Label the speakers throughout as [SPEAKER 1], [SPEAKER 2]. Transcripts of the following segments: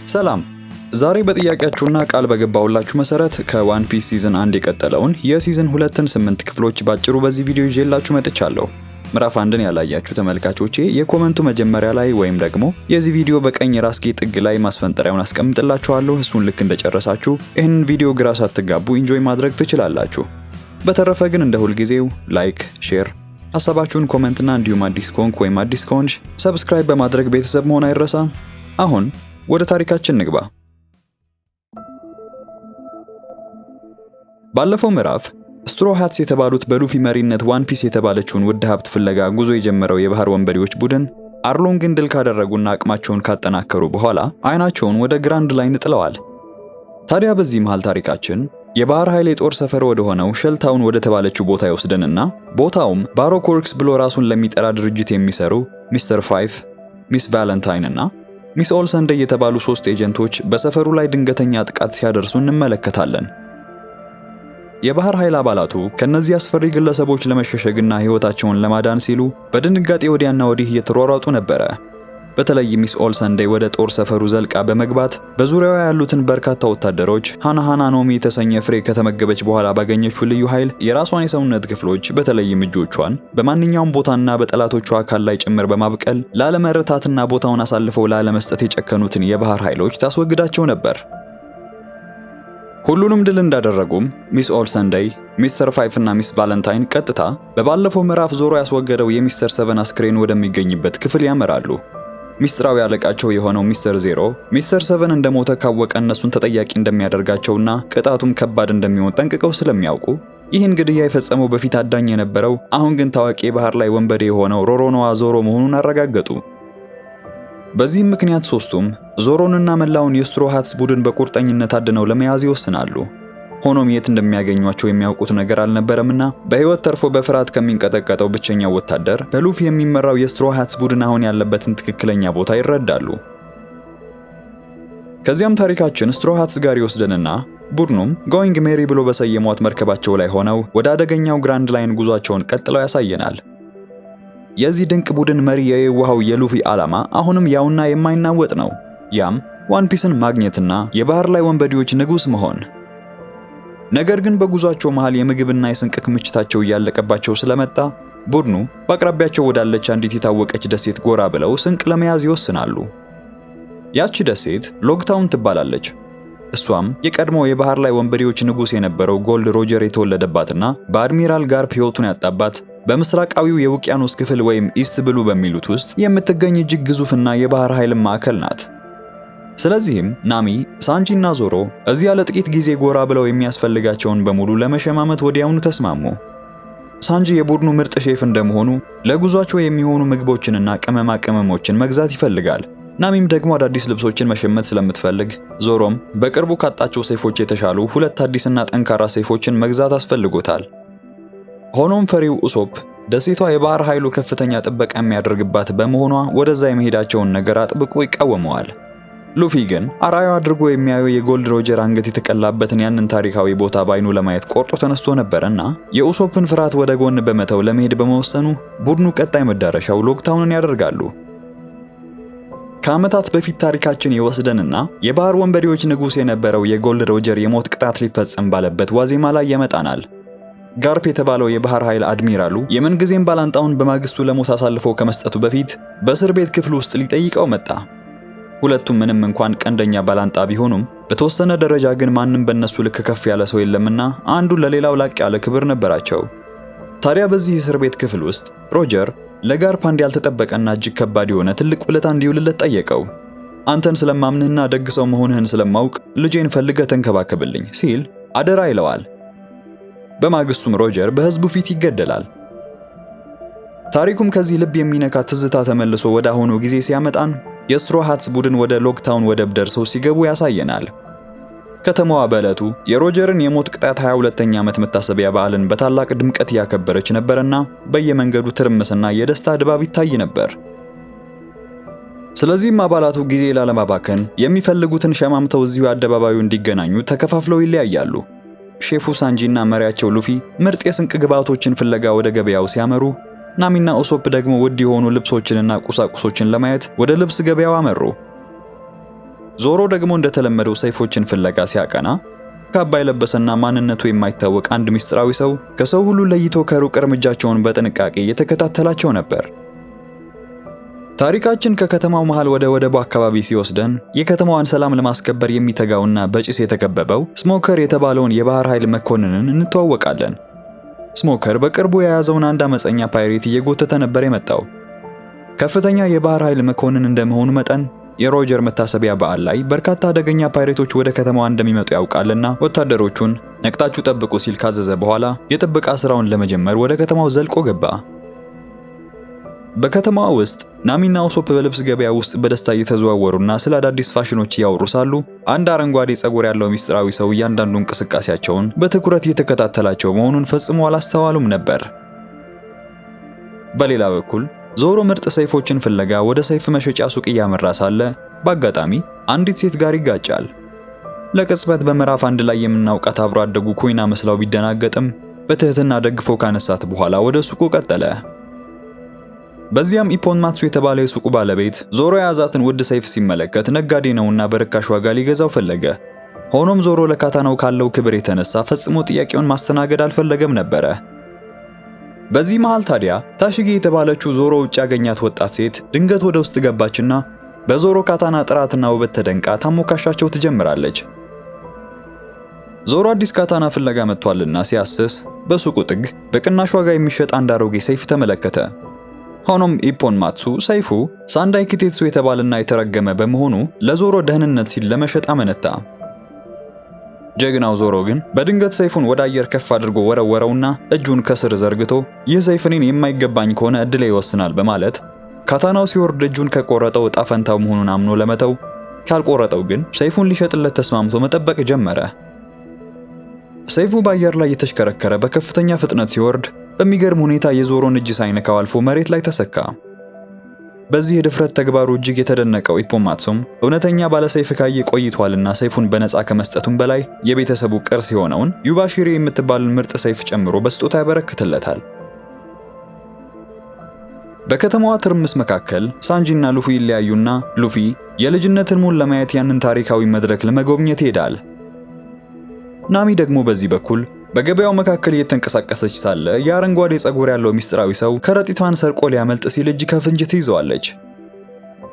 [SPEAKER 1] ሰላም ዛሬ በጥያቄያችሁና ቃል በገባውላችሁ መሰረት ከዋን ፒስ ሲዝን 1 የቀጠለውን የሲዝን 2ን 8 ክፍሎች ባጭሩ በዚህ ቪዲዮ ይዤላችሁ መጥቻለሁ። ምዕራፍ 1ን ያላያችሁ ተመልካቾቼ የኮሜንቱ መጀመሪያ ላይ ወይም ደግሞ የዚህ ቪዲዮ በቀኝ ራስጌ ጥግ ላይ ማስፈንጠሪያውን አስቀምጥላችኋለሁ። እሱን ልክ እንደጨረሳችሁ ይህንን ቪዲዮ ግራ ሳትጋቡ ኢንጆይ ማድረግ ትችላላችሁ። በተረፈ ግን እንደ ሁልጊዜው ላይክ፣ ሼር፣ ሐሳባችሁን ኮሜንትና እንዲሁም አዲስ ከሆንክ ወይም አዲስ ከሆንሽ ሰብስክራይብ በማድረግ ቤተሰብ መሆን አይረሳ። አሁን ወደ ታሪካችን ንግባ። ባለፈው ምዕራፍ ስትሮ ሃትስ የተባሉት በሉፊ መሪነት ዋን ፒስ የተባለችውን ውድ ሀብት ፍለጋ ጉዞ የጀመረው የባህር ወንበዴዎች ቡድን አርሎንግን ድል ካደረጉና አቅማቸውን ካጠናከሩ በኋላ አይናቸውን ወደ ግራንድ ላይን ጥለዋል። ታዲያ በዚህ መሃል ታሪካችን የባህር ኃይል የጦር ሰፈር ወደ ሆነው ሸልታውን ወደ ተባለችው ቦታ ይወስደንና ቦታውም ባሮክ ወርክስ ብሎ ራሱን ለሚጠራ ድርጅት የሚሰሩ ሚስተር ፋይፍ፣ ሚስ ቫለንታይን እና ሚስ ኦልሰንዴይ የተባሉ 3 ኤጀንቶች በሰፈሩ ላይ ድንገተኛ ጥቃት ሲያደርሱ እንመለከታለን። የባህር ኃይል አባላቱ ከነዚህ አስፈሪ ግለሰቦች ለመሸሸግና ህይወታቸውን ለማዳን ሲሉ በድንጋጤ ወዲያና ወዲህ እየተሯሯጡ ነበር። በተለይ ሚስ ኦልሰንዴይ ወደ ጦር ሰፈሩ ዘልቃ በመግባት በዙሪያዋ ያሉትን በርካታ ወታደሮች ሃና ኖሚ የተሰኘ ፍሬ ከተመገበች በኋላ ባገኘችው ልዩ ኃይል የራሷን የሰውነት ክፍሎች በተለይም እጆቿን በማንኛውም ቦታና በጠላቶቿ አካል ላይ ጭምር በማብቀል ላለመረታትና ቦታውን አሳልፈው ላለመስጠት የጨከኑትን የባህር ኃይሎች ታስወግዳቸው ነበር። ሁሉንም ድል እንዳደረጉም ሚስ ኦልሰንዴይ፣ ሚስተር ፋይፍ እና ሚስ ቫለንታይን ቀጥታ በባለፈው ምዕራፍ ዞሮ ያስወገደው የሚስተር 7 አስክሬን ወደሚገኝበት ክፍል ያመራሉ። ሚስጥራዊ አለቃቸው የሆነው ሚስተር 0 ሚስተር 7 እንደሞተ ካወቀ እነሱን ተጠያቂ እንደሚያደርጋቸውና ቅጣቱም ከባድ እንደሚሆን ጠንቅቀው ስለሚያውቁ ይህን ግድያ የፈጸመው በፊት አዳኝ የነበረው አሁን ግን ታዋቂ የባህር ላይ ወንበዴ የሆነው ሮሮኖዋ ዞሮ መሆኑን አረጋገጡ። በዚህም ምክንያት ሶስቱም ዞሮንና መላውን የስትሮ ሃትስ ቡድን በቁርጠኝነት አድነው ለመያዝ ይወስናሉ። ሆኖም የት እንደሚያገኟቸው የሚያውቁት ነገር አልነበረምና በህይወት ተርፎ በፍርሃት ከሚንቀጠቀጠው ብቸኛው ወታደር በሉፊ የሚመራው የስትሮ ሃትስ ቡድን አሁን ያለበትን ትክክለኛ ቦታ ይረዳሉ። ከዚያም ታሪካችን ስትሮ ሃትስ ጋር ይወስደንና ቡድኑም ጎይንግ ሜሪ ብሎ በሰየሟት መርከባቸው ላይ ሆነው ወደ አደገኛው ግራንድ ላይን ጉዟቸውን ቀጥለው ያሳየናል። የዚህ ድንቅ ቡድን መሪ የየዋሃው የሉፊ ዓላማ አሁንም ያውና የማይናወጥ ነው። ያም ዋን ፒስን ማግኘትና የባህር ላይ ወንበዴዎች ንጉስ መሆን። ነገር ግን በጉዟቸው መሃል የምግብና የስንቅ ክምችታቸው እያለቀባቸው ስለመጣ ቡድኑ በአቅራቢያቸው ወዳለች አንዲት የታወቀች ደሴት ጎራ ብለው ስንቅ ለመያዝ ይወስናሉ። ያቺ ደሴት ሎግታውን ትባላለች። እሷም የቀድሞ የባህር ላይ ወንበዴዎች ንጉስ የነበረው ጎልድ ሮጀር የተወለደባትና በአድሚራል ጋርፕ ህይወቱን ያጣባት በምስራቃዊው የውቅያኖስ ክፍል ወይም ኢስት ብሉ በሚሉት ውስጥ የምትገኝ እጅግ ግዙፍና የባህር ኃይል ማዕከል ናት። ስለዚህም ናሚ፣ ሳንጂና ዞሮ እዚያ ለጥቂት ጊዜ ጎራ ብለው የሚያስፈልጋቸውን በሙሉ ለመሸማመት ወዲያውኑ ተስማሙ። ሳንጂ የቡድኑ ምርጥ ሼፍ እንደመሆኑ ለጉዟቸው የሚሆኑ ምግቦችንና ቅመማ ቅመሞችን መግዛት ይፈልጋል። ናሚም ደግሞ አዳዲስ ልብሶችን መሸመት ስለምትፈልግ ዞሮም በቅርቡ ካጣቸው ሰይፎች የተሻሉ 2 አዲስና ጠንካራ ሰይፎችን መግዛት አስፈልጎታል። ሆኖም ፈሪው ኡሶፕ ደሴቷ የባህር ኃይሉ ከፍተኛ ጥበቃ የሚያደርግባት በመሆኗ ወደዛ የመሄዳቸውን ነገር አጥብቆ ይቃወመዋል። ሉፊ ግን አራዩ አድርጎ የሚያየው የጎልድ ሮጀር አንገት የተቀላበትን ያንን ታሪካዊ ቦታ ባይኑ ለማየት ቆርጦ ተነስቶ ነበርና የኡሶፕን ፍርሃት ወደ ጎን በመተው ለመሄድ በመወሰኑ ቡድኑ ቀጣይ መዳረሻው ሎግታውንን ያደርጋሉ። ከዓመታት በፊት ታሪካችን ይወስደንና የባህር ወንበዴዎች ንጉስ የነበረው የጎልድ ሮጀር የሞት ቅጣት ሊፈጸም ባለበት ዋዜማ ላይ ያመጣናል። ጋርፕ የተባለው የባህር ኃይል አድሚራሉ የምንጊዜም ባላንጣውን በማግስቱ ለሞት አሳልፎ ከመስጠቱ በፊት በእስር ቤት ክፍል ውስጥ ሊጠይቀው መጣ። ሁለቱም ምንም እንኳን ቀንደኛ ባላንጣ ቢሆኑም በተወሰነ ደረጃ ግን ማንም በእነሱ ልክ ከፍ ያለ ሰው የለምና አንዱ ለሌላው ላቅ ያለ ክብር ነበራቸው። ታዲያ በዚህ እስር ቤት ክፍል ውስጥ ሮጀር ለጋርፕ አንድ ያልተጠበቀና እጅግ ከባድ የሆነ ትልቅ ውለታ እንዲውልለት ጠየቀው። አንተን ስለማምንህና ደግ ሰው መሆንህን ስለማውቅ ልጄን ፈልገህ ተንከባከብልኝ ሲል አደራ ይለዋል። በማግስቱም ሮጀር በህዝቡ ፊት ይገደላል። ታሪኩም ከዚህ ልብ የሚነካ ትዝታ ተመልሶ ወደ አሁኑ ጊዜ ሲያመጣን የስትሮ ሃትስ ቡድን ወደ ሎግታውን ወደብ ደርሰው ሲገቡ ያሳየናል። ከተማዋ በዕለቱ የሮጀርን የሞት ቅጣት 22ኛ ዓመት መታሰቢያ በዓልን በታላቅ ድምቀት ያከበረች ነበርና በየመንገዱ ትርምስና የደስታ ድባብ ይታይ ነበር። ስለዚህም አባላቱ ጊዜ ላለማባከን የሚፈልጉትን ሸማምተው እዚሁ አደባባዩ እንዲገናኙ ተከፋፍለው ይለያያሉ። ሼፉ ሳንጂና መሪያቸው ሉፊ ምርጥ የስንቅ ግብዓቶችን ፍለጋ ወደ ገበያው ሲያመሩ ናሚና ኡሶፕ ደግሞ ውድ የሆኑ ልብሶችንና ቁሳቁሶችን ለማየት ወደ ልብስ ገበያው አመሩ። ዞሮ ደግሞ እንደተለመደው ሰይፎችን ፍለጋ ሲያቀና ካባ የለበሰና ማንነቱ የማይታወቅ አንድ ምስጢራዊ ሰው ከሰው ሁሉ ለይቶ ከሩቅ እርምጃቸውን በጥንቃቄ እየተከታተላቸው ነበር። ታሪካችን ከከተማው መሃል ወደ ወደቡ አካባቢ ሲወስደን የከተማዋን ሰላም ለማስከበር የሚተጋውና በጭስ የተከበበው ስሞከር የተባለውን የባህር ኃይል መኮንንን እንተዋወቃለን። ስሞከር በቅርቡ የያዘውን አንድ አመፀኛ ፓይሬት እየጎተተ ነበር የመጣው። ከፍተኛ የባህር ኃይል መኮንን እንደመሆኑ መጠን የሮጀር መታሰቢያ በዓል ላይ በርካታ አደገኛ ፓይሬቶች ወደ ከተማዋ እንደሚመጡ ያውቃልና ወታደሮቹን ነቅታችሁ ጠብቁ ሲል ካዘዘ በኋላ የጥበቃ ስራውን ለመጀመር ወደ ከተማው ዘልቆ ገባ። በከተማዋ ውስጥ ናሚና ኡሶፕ በልብስ ገበያ ውስጥ በደስታ እየተዘዋወሩና ስለ አዳዲስ ፋሽኖች እያወሩ ሳሉ አንድ አረንጓዴ ጸጉር ያለው ምስጢራዊ ሰው እያንዳንዱ እንቅስቃሴያቸውን በትኩረት እየተከታተላቸው መሆኑን ፈጽሞ አላስተዋሉም ነበር። በሌላ በኩል ዞሮ ምርጥ ሰይፎችን ፍለጋ ወደ ሰይፍ መሸጫ ሱቅ እያመራ ሳለ በአጋጣሚ አንዲት ሴት ጋር ይጋጫል። ለቅጽበት በምዕራፍ 1 ላይ የምናውቃት አብሮ አደጉ ኮይና መስላው ቢደናገጥም በትህትና ደግፎ ካነሳት በኋላ ወደ ሱቁ ቀጠለ። በዚያም ኢፖን ማትሱ የተባለ የሱቁ ባለቤት ዞሮ የያዛትን ውድ ሰይፍ ሲመለከት ነጋዴ ነውና በርካሽ ዋጋ ሊገዛው ፈለገ። ሆኖም ዞሮ ለካታናው ካለው ክብር የተነሳ ፈጽሞ ጥያቄውን ማስተናገድ አልፈለገም ነበረ። በዚህ መሃል ታዲያ ታሽጊ የተባለችው ዞሮ ውጭ ያገኛት ወጣት ሴት ድንገት ወደ ውስጥ ገባችና በዞሮ ካታና ጥራትና ውበት ተደንቃ ታሞካሻቸው ትጀምራለች። ዞሮ አዲስ ካታና ፍለጋ መጥቷልና ሲያስስ በሱቁ ጥግ በቅናሽ ዋጋ የሚሸጥ አንድ አሮጌ ሰይፍ ተመለከተ። ሆኖም ኢፖን ማትሱ ሰይፉ ሳንዳይ ኪቴትሱ የተባለና የተረገመ በመሆኑ ለዞሮ ደህንነት ሲል ለመሸጥ አመነታ። ጀግናው ዞሮ ግን በድንገት ሰይፉን ወደ አየር ከፍ አድርጎ ወረወረውና እጁን ከስር ዘርግቶ ይህ ሰይፍ እኔን የማይገባኝ ከሆነ እድሌ ይወስናል በማለት ካታናው ሲወርድ እጁን ከቆረጠው ዕጣ ፈንታው መሆኑን አምኖ ለመተው፣ ካልቆረጠው ግን ሰይፉን ሊሸጥለት ተስማምቶ መጠበቅ ጀመረ። ሰይፉ በአየር ላይ የተሽከረከረ በከፍተኛ ፍጥነት ሲወርድ በሚገርም ሁኔታ የዞሮን እጅ ሳይነካው አልፎ መሬት ላይ ተሰካ። በዚህ የድፍረት ተግባሩ እጅግ የተደነቀው ኢፖን ማትሱም እውነተኛ ባለሰይፍ ካየ ቆይቷልና ሰይፉን በነፃ ከመስጠቱም በላይ የቤተሰቡ ቅርስ የሆነውን ዩባሺሪ የምትባልን ምርጥ ሰይፍ ጨምሮ በስጦታ ያበረክትለታል። በከተማዋ ትርምስ መካከል ሳንጂና ሉፊ ይለያዩና ሉፊ የልጅነት ህልሙን ለማየት ያንን ታሪካዊ መድረክ ለመጎብኘት ይሄዳል። ናሚ ደግሞ በዚህ በኩል በገበያው መካከል እየተንቀሳቀሰች ሳለ የአረንጓዴ ጸጉር ያለው ምስጢራዊ ሰው ከረጢቷን ሰርቆ ሊያመልጥ ሲል እጅ ከፍንጅ ትይዘዋለች።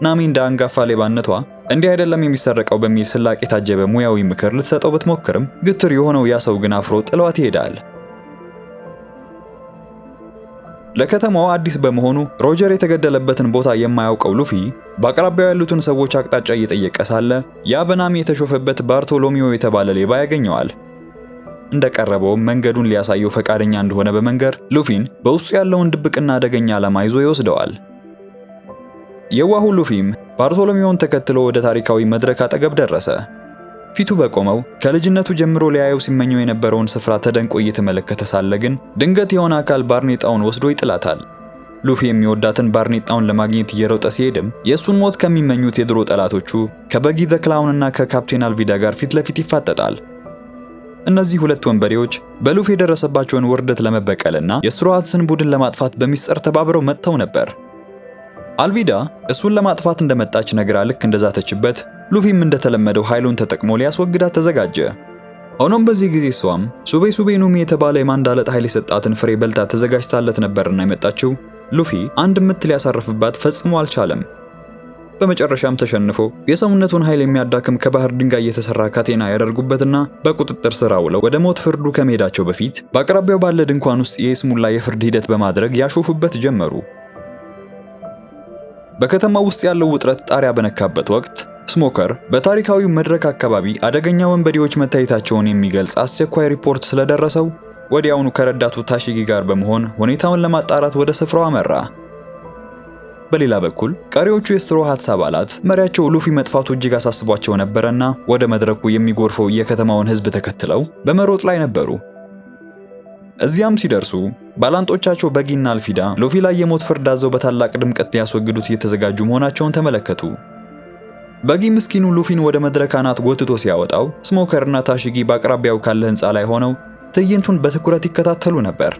[SPEAKER 1] ናሚ እንደ አንጋፋ ሌባነቷ እንዲህ አይደለም የሚሰረቀው በሚል ስላቅ የታጀበ ሙያዊ ምክር ልትሰጠው ብትሞክርም ግትር የሆነው ያ ሰው ግን አፍሮ ጥሏት ይሄዳል። ለከተማዋ አዲስ በመሆኑ ሮጀር የተገደለበትን ቦታ የማያውቀው ሉፊ በአቅራቢያው ያሉትን ሰዎች አቅጣጫ እየጠየቀ ሳለ ያ በናሚ የተሾፈበት ባርቶሎሚዮ የተባለ ሌባ ያገኘዋል። እንደቀረበው መንገዱን ሊያሳየው ፈቃደኛ እንደሆነ በመንገር ሉፊን በውስጡ ያለውን ድብቅና አደገኛ ዓላማ ይዞ ይወስደዋል። የዋሁ ሉፊም ባርቶሎሚዮን ተከትሎ ወደ ታሪካዊ መድረክ አጠገብ ደረሰ። ፊቱ በቆመው ከልጅነቱ ጀምሮ ሊያየው ሲመኘው የነበረውን ስፍራ ተደንቆ እየተመለከተ ሳለ ግን ድንገት የሆነ አካል ባርኔጣውን ወስዶ ይጥላታል። ሉፊ የሚወዳትን ባርኔጣውን ለማግኘት እየሮጠ ሲሄድም የእሱን ሞት ከሚመኙት የድሮ ጠላቶቹ ከበጊ ዘ ክላውንና ከካፕቴን አልቪዳ ጋር ፊት ለፊት ይፋጠጣል። እነዚህ ሁለት ወንበዴዎች በሉፊ የደረሰባቸውን ውርደት ለመበቀልና የስትሮሃትስን ቡድን ለማጥፋት በሚስጥር ተባብረው መጥተው ነበር። አልቪዳ እሱን ለማጥፋት እንደመጣች ነግራ ልክ እንደዛተችበት ሉፊም እንደተለመደው ኃይሉን ተጠቅሞ ሊያስወግዳት ተዘጋጀ። ሆኖም በዚህ ጊዜ እሷም ሱቤ ኑሚ የተባለ የማንዳለጥ ኃይል የሰጣትን ፍሬ በልታ ተዘጋጅታለት ነበርና የመጣችው ሉፊ አንድ ምት ሊያሳርፍባት ፈጽሞ አልቻለም። በመጨረሻም ተሸንፎ የሰውነቱን ኃይል የሚያዳክም ከባህር ድንጋይ የተሰራ ካቴና ያደርጉበትና በቁጥጥር ስር አውለው ወደ ሞት ፍርዱ ከመሄዳቸው በፊት በአቅራቢያው ባለ ድንኳን ውስጥ የይስሙላ የፍርድ ሂደት በማድረግ ያሾፉበት ጀመሩ። በከተማው ውስጥ ያለው ውጥረት ጣሪያ በነካበት ወቅት ስሞከር በታሪካዊው መድረክ አካባቢ አደገኛ ወንበዴዎች መታየታቸውን የሚገልጽ አስቸኳይ ሪፖርት ስለደረሰው ወዲያውኑ ከረዳቱ ታሺጊ ጋር በመሆን ሁኔታውን ለማጣራት ወደ ስፍራው አመራ። በሌላ በኩል ቀሪዎቹ የስትሮ ሃትስ አባላት መሪያቸው ሉፊ መጥፋቱ እጅግ አሳስቧቸው ነበርና ወደ መድረኩ የሚጎርፈው የከተማውን ሕዝብ ተከትለው በመሮጥ ላይ ነበሩ። እዚያም ሲደርሱ ባላንጦቻቸው በጊና አልፊዳ ሉፊ ላይ የሞት ፍርድ አዘው በታላቅ ድምቀት ሊያስወግዱት እየተዘጋጁ መሆናቸውን ተመለከቱ። በጊ ምስኪኑ ሉፊን ወደ መድረክ አናት ጎትቶ ሲያወጣው ስሞከርና ታሺጊ በአቅራቢያው ካለ ህንፃ ላይ ሆነው ትዕይንቱን በትኩረት ይከታተሉ ነበር።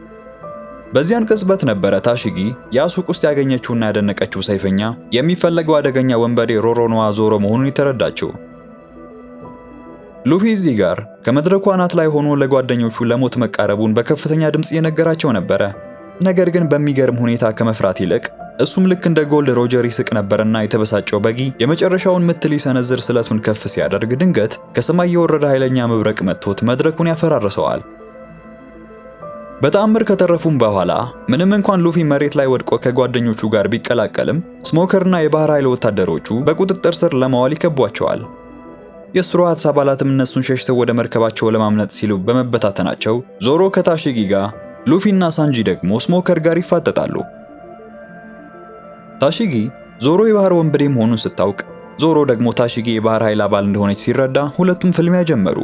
[SPEAKER 1] በዚያን ቅጽበት ነበረ ታሺጊ ያ ሱቅ ውስጥ ያገኘችውና ያደነቀችው ሰይፈኛ የሚፈለገው አደገኛ ወንበዴ ሮሮኖዋ ዞሮ መሆኑን የተረዳችው። ሉፊ እዚህ ጋር ከመድረኩ አናት ላይ ሆኖ ለጓደኞቹ ለሞት መቃረቡን በከፍተኛ ድምጽ እየነገራቸው ነበረ። ነገር ግን በሚገርም ሁኔታ ከመፍራት ይልቅ እሱም ልክ እንደ ጎልድ ሮጀር ይስቅ ነበርና የተበሳጨው በጊ የመጨረሻውን ምት ሊሰነዝር ስለቱን ከፍ ሲያደርግ ድንገት ከሰማይ የወረደ ኃይለኛ መብረቅ መጥቶት መድረኩን ያፈራርሰዋል። በተአምር ከተረፉም በኋላ ምንም እንኳን ሉፊ መሬት ላይ ወድቆ ከጓደኞቹ ጋር ቢቀላቀልም ስሞከርና የባህር ኃይል ወታደሮቹ በቁጥጥር ስር ለማዋል ይከቧቸዋል። የስትሮ ሃትስ አባላትም እነሱን ሸሽተው ወደ መርከባቸው ለማምለጥ ሲሉ በመበታተናቸው ዞሮ ከታሺጊ ጋር፣ ሉፊና ሳንጂ ደግሞ ስሞከር ጋር ይፋጠጣሉ። ታሺጊ ዞሮ የባህር ወንበዴ መሆኑን ስታውቅ፣ ዞሮ ደግሞ ታሺጊ የባህር ኃይል አባል እንደሆነች ሲረዳ ሁለቱም ፍልሚያ ጀመሩ።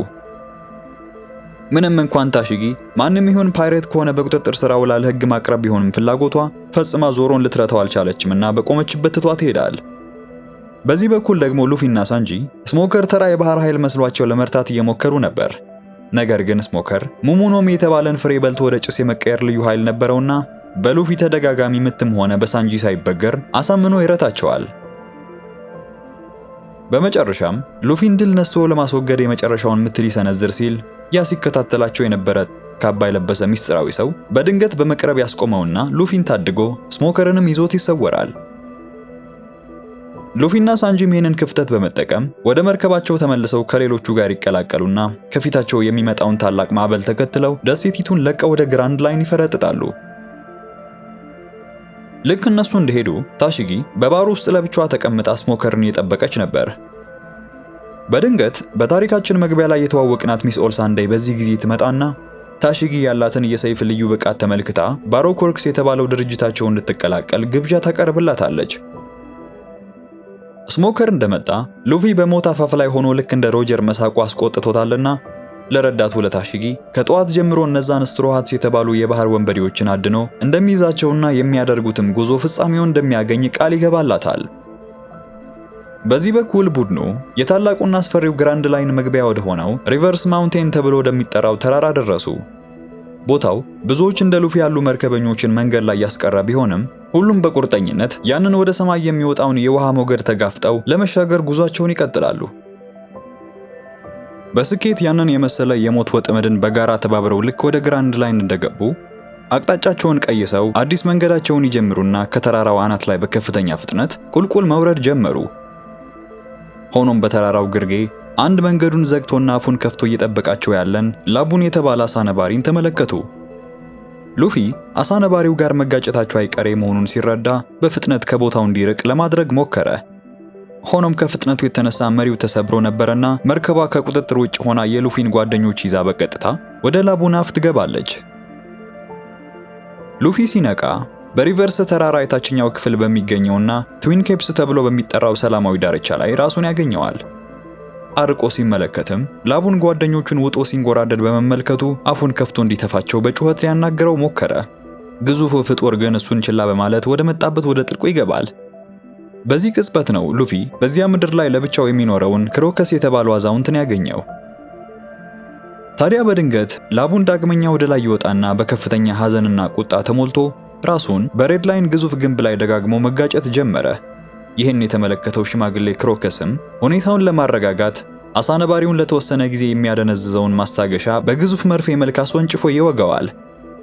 [SPEAKER 1] ምንም እንኳን ታሺጊ ማንም ይሁን ፓይሬት ከሆነ በቁጥጥር ስር አውላ ለህግ ማቅረብ ቢሆንም ፍላጎቷ ፈጽማ ዞሮን ልትረታው አልቻለችምና በቆመችበት ትቷት ይሄዳል። በዚህ በኩል ደግሞ ሉፊና ሳንጂ ስሞከር ተራ የባህር ኃይል መስሏቸው ለመርታት እየሞከሩ ነበር። ነገር ግን ስሞከር ሙሙኖሚ የተባለን ፍሬ በልቶ ወደ ጭስ የመቀየር ልዩ ኃይል ነበረውና በሉፊ ተደጋጋሚ ምትም ሆነ በሳንጂ ሳይበገር አሳምኖ ይረታቸዋል። በመጨረሻም ሉፊን ድል ነስቶ ለማስወገድ የመጨረሻውን ምት ሊሰነዝር ሲል ያ ሲከታተላቸው የነበረ ካባ የለበሰ ሚስጥራዊ ሰው በድንገት በመቅረብ ያስቆመውና ሉፊን ታድጎ ስሞከርንም ይዞት ይሰወራል። ሉፊና ሳንጂም ይህንን ክፍተት በመጠቀም ወደ መርከባቸው ተመልሰው ከሌሎቹ ጋር ይቀላቀሉና ከፊታቸው የሚመጣውን ታላቅ ማዕበል ተከትለው ደሴቲቱን ለቀው ወደ ግራንድ ላይን ይፈረጥጣሉ። ልክ እነሱ እንደሄዱ ታሺጊ በባሩ ውስጥ ለብቻዋ ተቀምጣ ስሞከርን እየጠበቀች ነበር። በድንገት በታሪካችን መግቢያ ላይ የተዋወቅናት ሚስ ኦልሳንዳይ በዚህ ጊዜ ትመጣና ታሺጊ ያላትን የሰይፍ ልዩ ብቃት ተመልክታ ባሮክ ወርክስ የተባለው ድርጅታቸው እንድትቀላቀል ግብዣ ታቀርብላታለች። ስሞከር እንደመጣ ሉፊ በሞት አፋፍ ላይ ሆኖ ልክ እንደ ሮጀር መሳቁ አስቆጥቶታልና ለረዳቱ ለታሺጊ ከጠዋት ጀምሮ እነዛን ስትሮ ሃትስ የተባሉ የባህር ወንበዴዎችን አድኖ እንደሚይዛቸውና የሚያደርጉትም ጉዞ ፍጻሜውን እንደሚያገኝ ቃል ይገባላታል። በዚህ በኩል ቡድኑ የታላቁና አስፈሪው ግራንድ ላይን መግቢያ ወደ ሆነው ሪቨርስ ማውንቴን ተብሎ ወደሚጠራው ተራራ ደረሱ። ቦታው ብዙዎች እንደ ሉፊ ያሉ መርከበኞችን መንገድ ላይ ያስቀረ ቢሆንም ሁሉም በቁርጠኝነት ያንን ወደ ሰማይ የሚወጣውን የውሃ ሞገድ ተጋፍጠው ለመሻገር ጉዟቸውን ይቀጥላሉ። በስኬት ያንን የመሰለ የሞት ወጥመድን በጋራ ተባብረው ልክ ወደ ግራንድ ላይን እንደገቡ አቅጣጫቸውን ቀይሰው አዲስ መንገዳቸውን ይጀምሩና ከተራራው አናት ላይ በከፍተኛ ፍጥነት ቁልቁል መውረድ ጀመሩ። ሆኖም በተራራው ግርጌ አንድ መንገዱን ዘግቶና አፉን ከፍቶ እየጠበቃቸው ያለን ላቡን የተባለ አሳ ነባሪን ተመለከቱ። ሉፊ አሳ ነባሪው ጋር መጋጨታቸው አይቀሬ መሆኑን ሲረዳ በፍጥነት ከቦታው እንዲርቅ ለማድረግ ሞከረ። ሆኖም ከፍጥነቱ የተነሳ መሪው ተሰብሮ ነበርና መርከቧ ከቁጥጥር ውጭ ሆና የሉፊን ጓደኞች ይዛ በቀጥታ ወደ ላቡን አፍ ትገባለች። ሉፊ ሲነቃ በሪቨርስ ተራራ የታችኛው ክፍል በሚገኘውና ትዊን ኬፕስ ተብሎ በሚጠራው ሰላማዊ ዳርቻ ላይ ራሱን ያገኘዋል። አርቆ ሲመለከትም ላቡን ጓደኞቹን ውጦ ሲንጎራደድ በመመልከቱ አፉን ከፍቶ እንዲተፋቸው በጩኸት ሊያናግረው ሞከረ። ግዙፉ ፍጡር ግን እሱን ችላ በማለት ወደ መጣበት ወደ ጥልቁ ይገባል። በዚህ ቅጽበት ነው ሉፊ በዚያ ምድር ላይ ለብቻው የሚኖረውን ክሮከስ የተባለው አዛውንትን ያገኘው። ታዲያ በድንገት ላቡን ዳግመኛ ወደ ላይ ይወጣና በከፍተኛ ሐዘንና ቁጣ ተሞልቶ ራሱን በሬድ ላይን ግዙፍ ግንብ ላይ ደጋግሞ መጋጨት ጀመረ። ይህን የተመለከተው ሽማግሌ ክሮከስም ሁኔታውን ለማረጋጋት አሳ ነባሪውን ለተወሰነ ጊዜ የሚያደነዝዘውን ማስታገሻ በግዙፍ መርፌ መልክ አስወንጭፎ ይወጋዋል።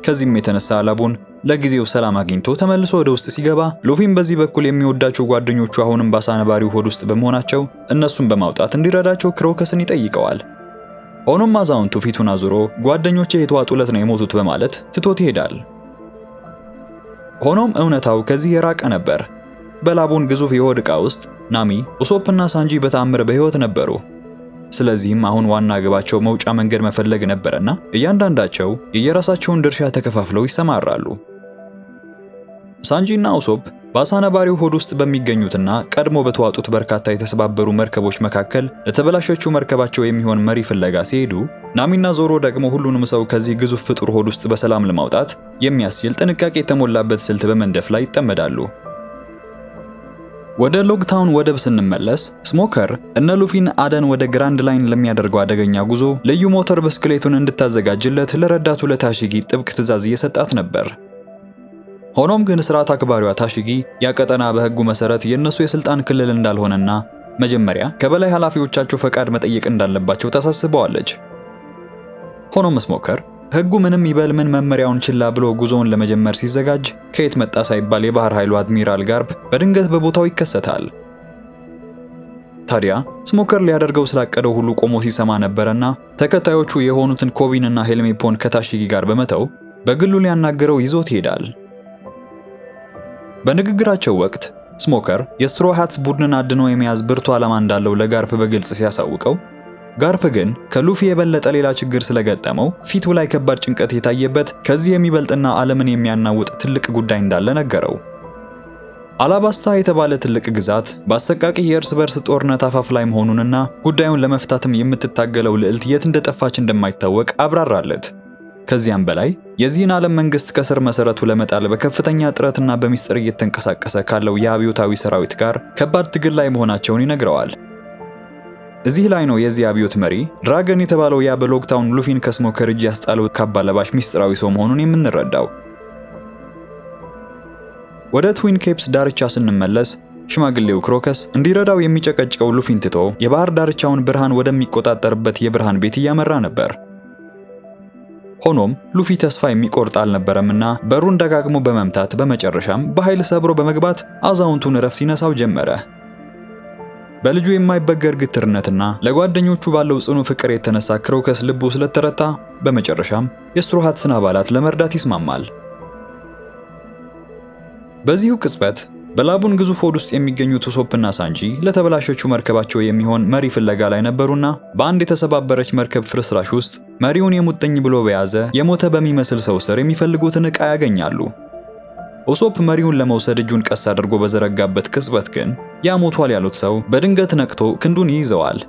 [SPEAKER 1] ከዚህም የተነሳ ላቡን ለጊዜው ሰላም አግኝቶ ተመልሶ ወደ ውስጥ ሲገባ ሉፊም በዚህ በኩል የሚወዳቸው ጓደኞቹ አሁንም በአሳ ነባሪው ሆድ ውስጥ በመሆናቸው እነሱን በማውጣት እንዲረዳቸው ክሮከስን ይጠይቀዋል። ሆኖም አዛውንቱ ፊቱን አዙሮ ጓደኞቼ የተዋጡለት ነው የሞቱት በማለት ትቶት ይሄዳል። ሆኖም እውነታው ከዚህ የራቀ ነበር። በላቡን ግዙፍ የሆድ ዕቃ ውስጥ ናሚ፣ ኡሶፕና ሳንጂ በተአምር በሕይወት ነበሩ። ስለዚህም አሁን ዋና ግባቸው መውጫ መንገድ መፈለግ ነበርና እያንዳንዳቸው የየራሳቸውን ድርሻ ተከፋፍለው ይሰማራሉ። ሳንጂና ኡሶፕ በአሳ ነባሪው ሆድ ውስጥ በሚገኙትና ቀድሞ በተዋጡት በርካታ የተሰባበሩ መርከቦች መካከል ለተበላሸችው መርከባቸው የሚሆን መሪ ፍለጋ ሲሄዱ፣ ናሚና ዞሮ ደግሞ ሁሉንም ሰው ከዚህ ግዙፍ ፍጡር ሆድ ውስጥ በሰላም ለማውጣት የሚያስችል ጥንቃቄ የተሞላበት ስልት በመንደፍ ላይ ይጠመዳሉ። ወደ ሎግታውን ወደብ ስንመለስ ስሞከር እነ ሉፊን አደን ወደ ግራንድ ላይን ለሚያደርገው አደገኛ ጉዞ ልዩ ሞተር ብስክሌቱን እንድታዘጋጅለት ለረዳቱ ለታሺጊ ጥብቅ ትዕዛዝ እየሰጣት ነበር። ሆኖም ግን ስርዓት አክባሪዋ ታሺጊ ያቀጠና በሕጉ መሰረት የነሱ የስልጣን ክልል እንዳልሆነና መጀመሪያ ከበላይ ኃላፊዎቻቸው ፈቃድ መጠየቅ እንዳለባቸው ታሳስበዋለች። ሆኖም ስሞከር ሕጉ ምንም ይበል ምን መመሪያውን ችላ ብሎ ጉዞውን ለመጀመር ሲዘጋጅ ከየት መጣ ሳይባል የባህር ኃይሉ አድሚራል ጋርፕ በድንገት በቦታው ይከሰታል። ታዲያ ስሞከር ሊያደርገው ስላቀደው ሁሉ ቆሞ ሲሰማ ነበርና ተከታዮቹ የሆኑትን ኮቢንና ሄልሜፖን ከታሺጊ ጋር በመተው በግሉ ሊያናገረው ይዞት ይሄዳል። በንግግራቸው ወቅት ስሞከር የስትሮ ሃትስ ቡድንን አድኖ የመያዝ ብርቱ ዓላማ እንዳለው ለጋርፕ በግልጽ ሲያሳውቀው፣ ጋርፕ ግን ከሉፊ የበለጠ ሌላ ችግር ስለገጠመው ፊቱ ላይ ከባድ ጭንቀት የታየበት ከዚህ የሚበልጥና ዓለምን የሚያናውጥ ትልቅ ጉዳይ እንዳለ ነገረው። አላባስታ የተባለ ትልቅ ግዛት በአሰቃቂ የእርስ በርስ ጦርነት አፋፍ ላይ መሆኑንና ጉዳዩን ለመፍታትም የምትታገለው ልዕልት የት እንደጠፋች እንደማይታወቅ አብራራለት። ከዚያም በላይ የዚህን ዓለም መንግስት ከስር መሰረቱ ለመጣል በከፍተኛ ጥረትና በሚስጥር እየተንቀሳቀሰ ካለው የአብዮታዊ ሰራዊት ጋር ከባድ ትግል ላይ መሆናቸውን ይነግረዋል። እዚህ ላይ ነው የዚህ አብዮት መሪ ድራገን የተባለው ያ በሎክታውን ሉፊን ከስሞከር እጅ ያስጣለው ካባ ለባሽ ሚስጥራዊ ሰው መሆኑን የምንረዳው። ወደ ትዊን ኬፕስ ዳርቻ ስንመለስ ሽማግሌው ክሮከስ እንዲረዳው የሚጨቀጭቀው ሉፊን ትቶ የባህር ዳርቻውን ብርሃን ወደሚቆጣጠርበት የብርሃን ቤት እያመራ ነበር። ሆኖም ሉፊ ተስፋ የሚቆርጥ አልነበረምና በሩን ደጋግሞ በመምታት በመጨረሻም በኃይል ሰብሮ በመግባት አዛውንቱን እረፍት ይነሳው ጀመረ። በልጁ የማይበገር ግትርነትና ለጓደኞቹ ባለው ጽኑ ፍቅር የተነሳ ክሮከስ ልቡ ስለተረታ በመጨረሻም የስትሮ ሃትስን አባላት ለመርዳት ይስማማል። በዚሁ ቅጽበት በላቡን ግዙፍ ሆድ ውስጥ የሚገኙት ኡሶፕና ሳንጂ ለተበላሸችው መርከባቸው የሚሆን መሪ ፍለጋ ላይ ነበሩና በአንድ የተሰባበረች መርከብ ፍርስራሽ ውስጥ መሪውን የሙጥኝ ብሎ በያዘ የሞተ በሚመስል ሰው ስር የሚፈልጉትን ዕቃ ያገኛሉ። ኡሶፕ መሪውን ለመውሰድ እጁን ቀስ አድርጎ በዘረጋበት ቅጽበት ግን ያ ሞቷል ያሉት ሰው በድንገት ነቅቶ ክንዱን ይይዘዋል።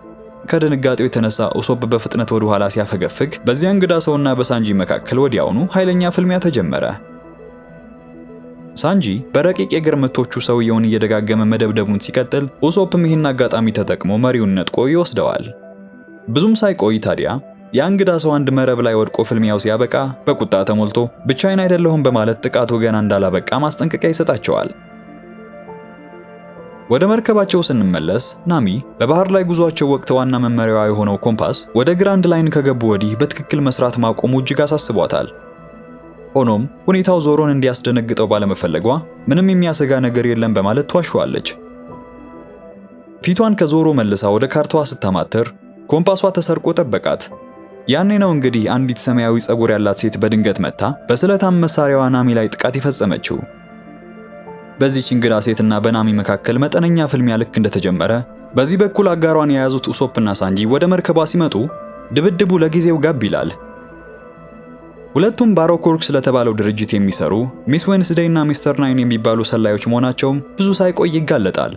[SPEAKER 1] ከድንጋጤው የተነሳ ኡሶፕ በፍጥነት ወደ ኋላ ሲያፈገፍግ በዚያ እንግዳ ሰውና በሳንጂ መካከል ወዲያውኑ ኃይለኛ ፍልሚያ ተጀመረ። ሳንጂ በረቂቅ የእግር ምቶቹ ሰውየውን እየደጋገመ መደብደቡን ሲቀጥል ኡሶፕም ይህን አጋጣሚ ተጠቅሞ መሪውን ነጥቆ ይወስደዋል። ብዙም ሳይቆይ ታዲያ የእንግዳ ሰው አንድ መረብ ላይ ወድቆ ፍልሚያው ሲያበቃ በቁጣ ተሞልቶ ብቻዬን አይደለሁም በማለት ጥቃቱ ገና እንዳላበቃ ማስጠንቀቂያ ይሰጣቸዋል። ወደ መርከባቸው ስንመለስ ናሚ በባህር ላይ ጉዟቸው ወቅት ዋና መመሪያዋ የሆነው ኮምፓስ ወደ ግራንድ ላይን ከገቡ ወዲህ በትክክል መስራት ማቆሙ እጅግ አሳስቧታል። ሆኖም ሁኔታው ዞሮን እንዲያስደነግጠው ባለመፈለጓ ምንም የሚያሰጋ ነገር የለም በማለት ተዋሸዋለች። ፊቷን ከዞሮ መልሳ ወደ ካርታዋ ስታማትር ኮምፓሷ ተሰርቆ ጠበቃት። ያኔ ነው እንግዲህ አንዲት ሰማያዊ ጸጉር ያላት ሴት በድንገት መታ በስለታም መሳሪያዋ ናሚ ላይ ጥቃት የፈጸመችው። በዚህች እንግዳ ሴትና በናሚ መካከል መጠነኛ ፍልሚያ ልክ እንደተጀመረ በዚህ በኩል አጋሯን የያዙት ኡሶፕና ሳንጂ ወደ መርከቧ ሲመጡ ድብድቡ ለጊዜው ጋብ ይላል። ሁለቱም ባሮኮርክ ስለተባለው ድርጅት የሚሰሩ ሚስ ዌንስዴይ እና ሚስተር ናይን የሚባሉ ሰላዮች መሆናቸውም ብዙ ሳይቆይ ይጋለጣል።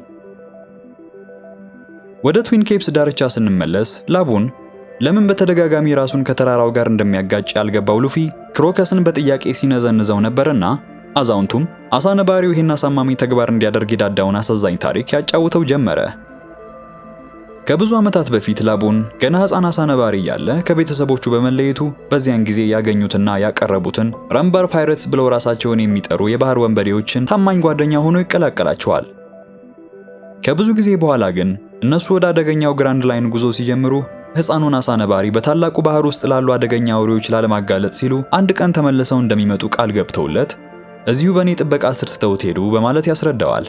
[SPEAKER 1] ወደ ትዊን ኬፕስ ዳርቻ ስንመለስ ላቡን ለምን በተደጋጋሚ ራሱን ከተራራው ጋር እንደሚያጋጭ ያልገባው ሉፊ ክሮከስን በጥያቄ ሲነዘንዘው ነበርና አዛውንቱም አሳ ነባሪው ይህን አሳማሚ ተግባር እንዲያደርግ የዳዳውን አሳዛኝ ታሪክ ያጫውተው ጀመረ። ከብዙ ዓመታት በፊት ላቡን ገና ሕፃን አሳ ነባሪ እያለ ከቤተሰቦቹ በመለየቱ በዚያን ጊዜ ያገኙትና ያቀረቡትን ረምበር ፓይሬትስ ብለው ራሳቸውን የሚጠሩ የባህር ወንበዴዎችን ታማኝ ጓደኛ ሆኖ ይቀላቀላቸዋል። ከብዙ ጊዜ በኋላ ግን እነሱ ወደ አደገኛው ግራንድ ላይን ጉዞ ሲጀምሩ ሕፃኑን አሳ ነባሪ በታላቁ ባህር ውስጥ ላሉ አደገኛ አውሬዎች ላለማጋለጥ ሲሉ አንድ ቀን ተመልሰው እንደሚመጡ ቃል ገብተውለት እዚሁ በእኔ ጥበቃ ስር ትተውት ሄዱ በማለት ያስረዳዋል።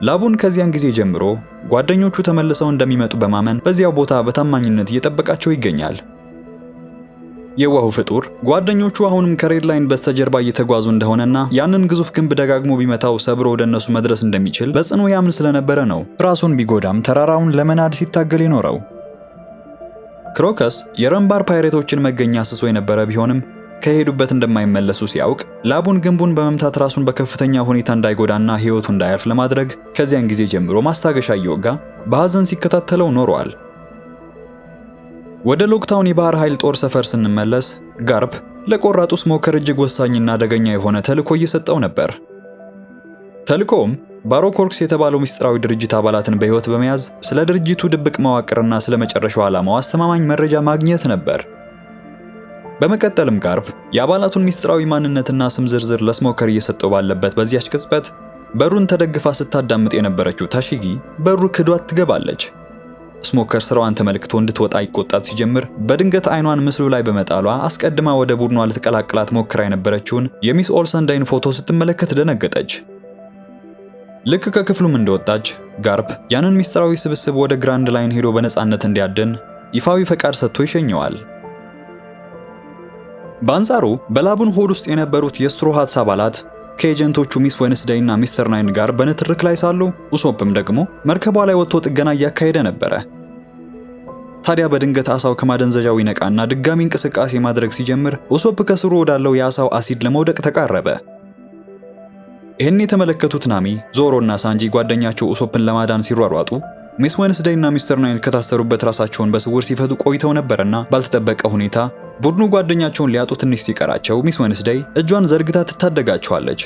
[SPEAKER 1] ላቡን ከዚያን ጊዜ ጀምሮ ጓደኞቹ ተመልሰው እንደሚመጡ በማመን በዚያው ቦታ በታማኝነት እየጠበቃቸው ይገኛል። የዋሁ ፍጡር ጓደኞቹ አሁንም ከሬድ ላይን በስተጀርባ እየተጓዙ እንደሆነና ያንን ግዙፍ ግንብ ደጋግሞ ቢመታው ሰብሮ ወደ እነሱ መድረስ እንደሚችል በጽኑ ያምን ስለነበረ ነው ራሱን ቢጎዳም ተራራውን ለመናድ ሲታገል የኖረው። ክሮከስ የረምባር ፓይሬቶችን መገኛ አስሶ የነበረ ቢሆንም ከሄዱበት እንደማይመለሱ ሲያውቅ ላቡን ግንቡን በመምታት ራሱን በከፍተኛ ሁኔታ እንዳይጎዳና ሕይወቱ እንዳያልፍ ለማድረግ ከዚያን ጊዜ ጀምሮ ማስታገሻ እየወጋ በሐዘን ሲከታተለው ኖሯል። ወደ ሎክታውን የባህር ኃይል ጦር ሰፈር ስንመለስ ጋርፕ ለቆራጡ ስሞከር እጅግ ወሳኝና አደገኛ የሆነ ተልዕኮ እየሰጠው ነበር። ተልዕኮውም ባሮኮርክስ የተባለው ምስጢራዊ ድርጅት አባላትን በሕይወት በመያዝ ስለ ድርጅቱ ድብቅ መዋቅርና ስለ መጨረሻው ዓላማው አስተማማኝ መረጃ ማግኘት ነበር። በመቀጠልም ጋርፕ የአባላቱን ምስጢራዊ ማንነትና ስም ዝርዝር ለስሞከር እየሰጠው ባለበት በዚያች ቅጽበት በሩን ተደግፋ ስታዳምጥ የነበረችው ታሺጊ በሩ ክዷት ትገባለች። ስሞከር ስራዋን ተመልክቶ እንድትወጣ ይቆጣት ሲጀምር በድንገት አይኗን ምስሉ ላይ በመጣሏ አስቀድማ ወደ ቡድኗ ልትቀላቅላት ሞክራ የነበረችውን የሚስ ኦልሰንዳይን ፎቶ ስትመለከት ደነገጠች። ልክ ከክፍሉም እንደወጣች ጋርፕ ያንን ሚስጥራዊ ስብስብ ወደ ግራንድ ላይን ሄዶ በነፃነት እንዲያድን ይፋዊ ፈቃድ ሰጥቶ ይሸኘዋል። በአንጻሩ በላቡን ሆድ ውስጥ የነበሩት የስትሮ ሃትስ አባላት ከኤጀንቶቹ ሚስ ዌንስዴይ እና ሚስተር ናይን ጋር በንትርክ ላይ ሳሉ ኡሶፕም ደግሞ መርከቧ ላይ ወጥቶ ጥገና እያካሄደ ነበር። ታዲያ በድንገት አሳው ከማደንዘዣው ይነቃና ድጋሚ እንቅስቃሴ ማድረግ ሲጀምር ኡሶፕ ከስሩ ወዳለው የአሳው አሲድ ለመውደቅ ተቃረበ። ይህን የተመለከቱት ናሚ፣ ዞሮ እና ሳንጂ ጓደኛቸው ኡሶፕን ለማዳን ሲሯሯጡ ሚስ ዌንስዴይ እና ሚስተር ናይን ከታሰሩበት ራሳቸውን በስውር ሲፈቱ ቆይተው ነበርና ባልተጠበቀ ሁኔታ ቡድኑ ጓደኛቸውን ሊያጡ ትንሽ ሲቀራቸው ሚስ ዌንስዴይ እጇን ዘርግታ ትታደጋቸዋለች።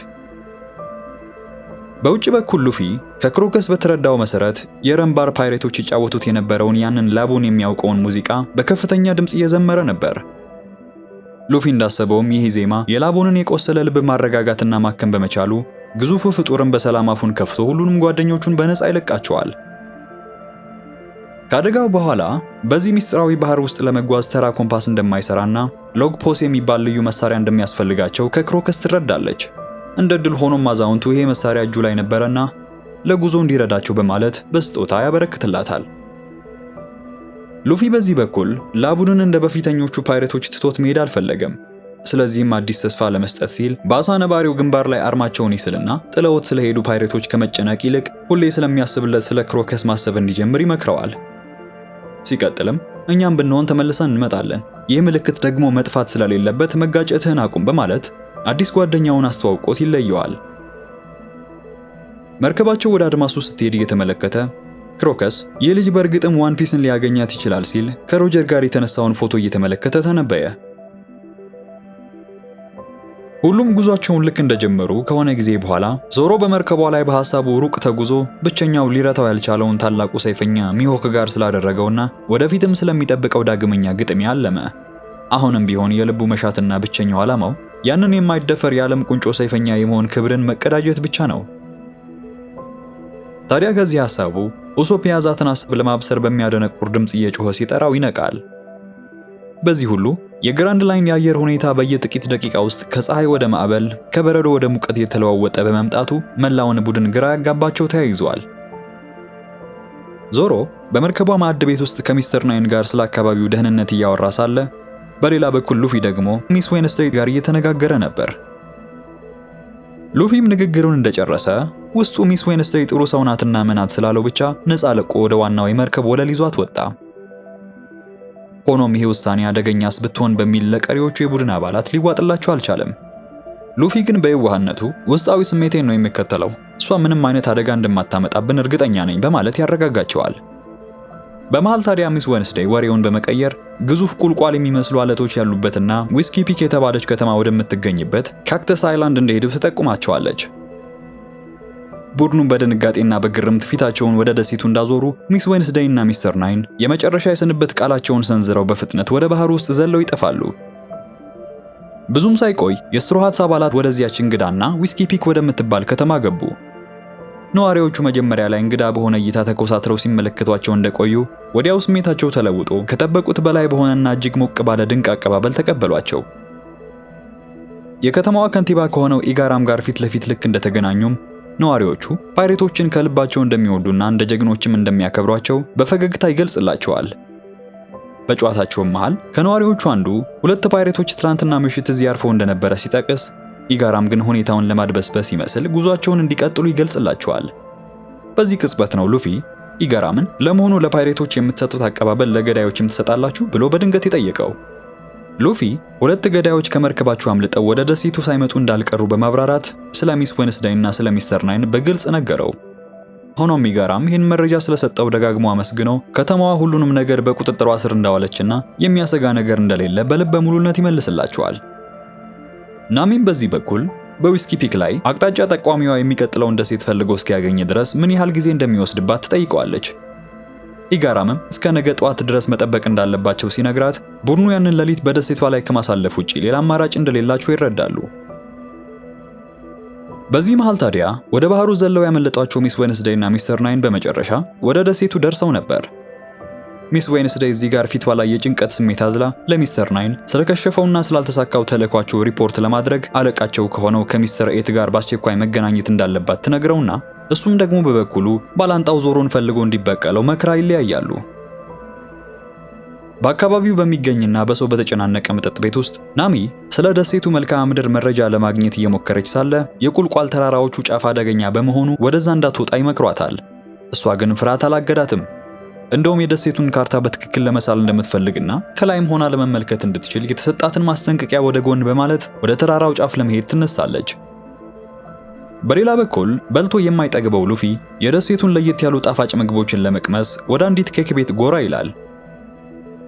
[SPEAKER 1] በውጭ በኩል ሉፊ ከክሮከስ በተረዳው መሰረት የረምባር ፓይሬቶች ይጫወቱት የነበረውን ያንን ላቡን የሚያውቀውን ሙዚቃ በከፍተኛ ድምጽ እየዘመረ ነበር። ሉፊ እንዳሰበውም ይህ ዜማ የላቡንን የቆሰለ ልብ ማረጋጋትና ማከም በመቻሉ ግዙፉ ፍጡርን በሰላም አፉን ከፍቶ ሁሉንም ጓደኞቹን በነፃ ይለቃቸዋል። ከአደጋው በኋላ በዚህ ሚስጥራዊ ባህር ውስጥ ለመጓዝ ተራ ኮምፓስ እንደማይሰራና ሎግ ፖስ የሚባል ልዩ መሳሪያ እንደሚያስፈልጋቸው ከክሮከስ ትረዳለች። እንደ ድል ሆኖም አዛውንቱ ይሄ መሳሪያ እጁ ላይ ነበረና ለጉዞ እንዲረዳቸው በማለት በስጦታ ያበረክትላታል። ሉፊ በዚህ በኩል ላቡንን እንደ በፊተኞቹ ፓይሬቶች ትቶት መሄድ አልፈለገም። ስለዚህም አዲስ ተስፋ ለመስጠት ሲል በአሳ ነባሪው ግንባር ላይ አርማቸውን ይስልና ጥለውት ስለሄዱ ፓይሬቶች ከመጨነቅ ይልቅ ሁሌ ስለሚያስብለት ስለ ክሮከስ ማሰብ እንዲጀምር ይመክረዋል። ሲቀጥልም እኛም ብንሆን ተመልሰን እንመጣለን፣ ይህ ምልክት ደግሞ መጥፋት ስለሌለበት መጋጨትህን አቁም በማለት አዲስ ጓደኛውን አስተዋውቆት ይለየዋል። መርከባቸው ወደ አድማሱ ስትሄድ እየተመለከተ ክሮከስ ይህ ልጅ በእርግጥም ዋን ፒስን ሊያገኛት ይችላል ሲል ከሮጀር ጋር የተነሳውን ፎቶ እየተመለከተ ተነበየ። ሁሉም ጉዟቸውን ልክ እንደጀመሩ ከሆነ ጊዜ በኋላ ዞሮ በመርከቧ ላይ በሐሳቡ ሩቅ ተጉዞ ብቸኛው ሊረታው ያልቻለውን ታላቁ ሰይፈኛ ሚሆክ ጋር ስላደረገውና ወደፊትም ስለሚጠብቀው ዳግመኛ ግጥሚያ አለመ። አሁንም ቢሆን የልቡ መሻትና ብቸኛው ዓላማው ያንን የማይደፈር የዓለም ቁንጮ ሰይፈኛ የመሆን ክብርን መቀዳጀት ብቻ ነው። ታዲያ ከዚህ ሐሳቡ ኡሶፕ የያዛትን ሐሳብ ለማብሰር በሚያደነቁር ድምጽ እየጮኸ ሲጠራው ይነቃል። በዚህ ሁሉ የግራንድ ላይን የአየር ሁኔታ በየጥቂት ደቂቃ ውስጥ ከፀሐይ ወደ ማዕበል ከበረዶ ወደ ሙቀት የተለዋወጠ በመምጣቱ መላውን ቡድን ግራ ያጋባቸው ተያይዟል። ዞሮ በመርከቧ ማዕድ ቤት ውስጥ ከሚስተር ናይን ጋር ስለ አካባቢው ደህንነት እያወራ ሳለ በሌላ በኩል ሉፊ ደግሞ ሚስ ዌንስዴይ ጋር እየተነጋገረ ነበር። ሉፊም ንግግሩን እንደጨረሰ ውስጡ ሚስ ዌንስዴይ ጥሩ ሰው ናትና መናት ስላለው ብቻ ነፃ ለቆ ወደ ዋናው የመርከብ ወለል ይዟት ወጣ። ሆኖም ይሄ ውሳኔ አደገኛስ ብትሆን በሚል ለቀሪዎቹ የቡድን አባላት ሊዋጥላቸው አልቻለም። ሉፊ ግን በየዋህነቱ ውስጣዊ ስሜቴን ነው የሚከተለው፣ እሷ ምንም አይነት አደጋ እንደማታመጣብን እርግጠኛ ነኝ በማለት ያረጋጋቸዋል። በመሃል ታዲያ ሚስ ዌንስዴይ ወሬውን በመቀየር ግዙፍ ቁልቋል የሚመስሉ አለቶች ያሉበትና ዊስኪ ፒክ የተባለች ከተማ ወደምትገኝበት ካክተስ አይላንድ እንደሄዱ ትጠቁማቸዋለች። ቡድኑን በድንጋጤና በግርምት ፊታቸውን ወደ ደሴቱ እንዳዞሩ ሚስ ዌንስዴይ እና ሚስተር ናይን የመጨረሻ የስንብት ቃላቸውን ሰንዝረው በፍጥነት ወደ ባህር ውስጥ ዘለው ይጠፋሉ። ብዙም ሳይቆይ የስትሮ ሃትስ አባላት ወደዚያች እንግዳና ዊስኪ ፒክ ወደምትባል ከተማ ገቡ። ነዋሪዎቹ መጀመሪያ ላይ እንግዳ በሆነ እይታ ተኮሳትረው ሲመለከቷቸው እንደቆዩ ወዲያው ስሜታቸው ተለውጦ ከጠበቁት በላይ በሆነና እጅግ ሞቅ ባለ ድንቅ አቀባበል ተቀበሏቸው። የከተማዋ ከንቲባ ከሆነው ኢጋራም ጋር ፊት ለፊት ልክ እንደተገናኙም ነዋሪዎቹ ፓይሬቶችን ከልባቸው እንደሚወዱና እንደ ጀግኖችም እንደሚያከብሯቸው በፈገግታ ይገልጽላቸዋል። በጨዋታቸው መሃል ከነዋሪዎቹ አንዱ ሁለት ፓይሬቶች ትላንትና ምሽት እዚህ አርፈው እንደነበረ ሲጠቅስ፣ ኢጋራም ግን ሁኔታውን ለማድበስበስ ይመስል ጉዟቸውን እንዲቀጥሉ ይገልጽላቸዋል። በዚህ ቅጽበት ነው ሉፊ ኢጋራምን ለመሆኑ ለፓይሬቶች የምትሰጡት አቀባበል ለገዳዮችም ትሰጣላችሁ ብሎ በድንገት የጠየቀው። ሉፊ ሁለት ገዳዮች ከመርከባቸው አምልጠው ወደ ደሴቱ ሳይመጡ እንዳልቀሩ በማብራራት ስለ ሚስ ዌንስዴይ እና ስለ ሚስተር ናይን በግልጽ ነገረው። ሆኖም ኢጋራም ይህን መረጃ ስለሰጠው ደጋግሞ አመስግነው ከተማዋ ሁሉንም ነገር በቁጥጥሯ ስር እንዳዋለችና የሚያሰጋ ነገር እንደሌለ በልበ ሙሉነት ይመልስላቸዋል። ናሚም በዚህ በኩል በዊስኪ ፒክ ላይ አቅጣጫ ጠቋሚዋ የሚቀጥለውን ደሴት ፈልጎ እስኪያገኝ ድረስ ምን ያህል ጊዜ እንደሚወስድባት ትጠይቀዋለች። ኢጋራምም እስከ ነገ ጠዋት ድረስ መጠበቅ እንዳለባቸው ሲነግራት ቡድኑ ያንን ሌሊት በደሴቷ ላይ ከማሳለፍ ውጪ ሌላ አማራጭ እንደሌላቸው ይረዳሉ። በዚህ መሃል ታዲያ ወደ ባህሩ ዘለው ያመለጧቸው ሚስ ዌንስዴይ እና ሚስተር ናይን በመጨረሻ ወደ ደሴቱ ደርሰው ነበር። ሚስ ዌንስዴይ እዚህ ጋር ፊቷ ላይ የጭንቀት ስሜት አዝላ ለሚስተር ናይን ስለከሸፈውና ስላልተሳካው ተልዕኳቸው ሪፖርት ለማድረግ አለቃቸው ከሆነው ከሚስተር ኤት ጋር በአስቸኳይ መገናኘት እንዳለባት ትነግረውና እሱም ደግሞ በበኩሉ ባላንጣው ዞሮን ፈልጎ እንዲበቀለው መክራ ይለያያሉ። በአካባቢው በሚገኝና በሰው በተጨናነቀ መጠጥ ቤት ውስጥ ናሚ ስለ ደሴቱ መልክዓ ምድር መረጃ ለማግኘት እየሞከረች ሳለ የቁልቋል ተራራዎቹ ጫፍ አደገኛ በመሆኑ ወደዛ እንዳትወጣ ይመክሯታል። እሷ ግን ፍርሃት አላገዳትም። እንደውም የደሴቱን ካርታ በትክክል ለመሳል እንደምትፈልግና ከላይም ሆና ለመመልከት እንድትችል የተሰጣትን ማስጠንቀቂያ ወደ ጎን በማለት ወደ ተራራው ጫፍ ለመሄድ ትነሳለች። በሌላ በኩል በልቶ የማይጠግበው ሉፊ የደሴቱን ለየት ያሉ ጣፋጭ ምግቦችን ለመቅመስ ወደ አንዲት ኬክ ቤት ጎራ ይላል።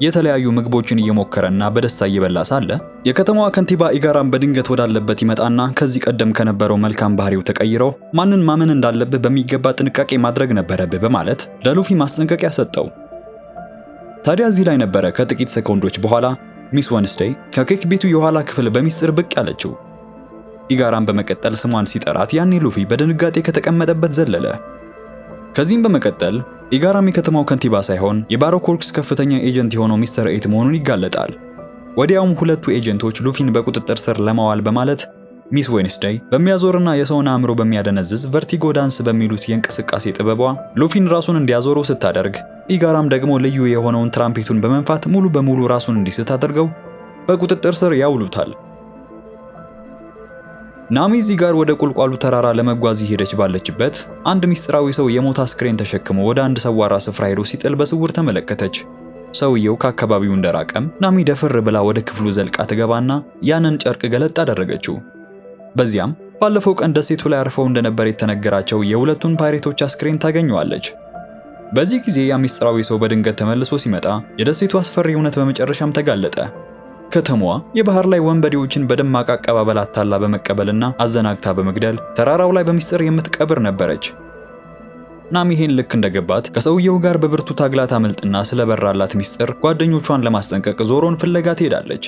[SPEAKER 1] የተለያዩ ምግቦችን እየሞከረና በደስታ እየበላ ሳለ የከተማዋ ከንቲባ ኢጋራም በድንገት ወዳለበት ይመጣና ከዚህ ቀደም ከነበረው መልካም ባህሪው ተቀይሮ ማንን ማመን እንዳለብህ በሚገባ ጥንቃቄ ማድረግ ነበረብህ በማለት ለሉፊ ማስጠንቀቂያ ሰጠው። ታዲያ እዚህ ላይ ነበረ ከጥቂት ሰኮንዶች በኋላ ሚስ ዌንስዴይ ከኬክ ቤቱ የኋላ ክፍል በሚስጥር ብቅ ያለችው። ኢጋራም በመቀጠል ስሟን ሲጠራት ያኔ ሉፊ በድንጋጤ ከተቀመጠበት ዘለለ። ከዚህም በመቀጠል ኢጋራም የከተማው ከንቲባ ሳይሆን የባሮኮርክስ ከፍተኛ ኤጀንት የሆነው ሚስተር ኤት መሆኑን ይጋለጣል። ወዲያውም ሁለቱ ኤጀንቶች ሉፊን በቁጥጥር ስር ለማዋል በማለት ሚስ ዌንስዴይ በሚያዞርና የሰውን አእምሮ በሚያደነዝዝ ቨርቲጎ ዳንስ በሚሉት የእንቅስቃሴ ጥበቧ ሉፊን ራሱን እንዲያዞረው ስታደርግ፣ ኢጋራም ደግሞ ልዩ የሆነውን ትራምፔቱን በመንፋት ሙሉ በሙሉ ራሱን እንዲስት አድርገው በቁጥጥር ስር ያውሉታል። ናሚ እዚህ ጋር ወደ ቁልቋሉ ተራራ ለመጓዝ ሄደች ባለችበት አንድ ሚስጥራዊ ሰው የሞት አስክሬን ተሸክሞ ወደ አንድ ሰዋራ ስፍራ ሄዶ ሲጥል በስውር ተመለከተች። ሰውየው ከአካባቢው እንደራቀም ናሚ ደፍር ብላ ወደ ክፍሉ ዘልቃ ትገባና ያንን ጨርቅ ገለጥ አደረገችው። በዚያም ባለፈው ቀን ደሴቱ ላይ አርፈው እንደነበር የተነገራቸው የሁለቱን ፓይሬቶች አስክሬን ታገኘዋለች። በዚህ ጊዜ ያ ሚስጥራዊ ሰው በድንገት ተመልሶ ሲመጣ የደሴቱ አስፈሪ እውነት በመጨረሻም ተጋለጠ። ከተማዋ የባህር ላይ ወንበዴዎችን በደማቅ አቀባበል አታላ በመቀበልና አዘናግታ በመግደል ተራራው ላይ በሚስጥር የምትቀብር ነበረች። ናሚ ይሄን ልክ እንደገባት ከሰውየው ጋር በብርቱ ታግላ ታመልጥና ስለበራላት ሚስጥር ጓደኞቿን ለማስጠንቀቅ ዞሮን ፍለጋ ትሄዳለች።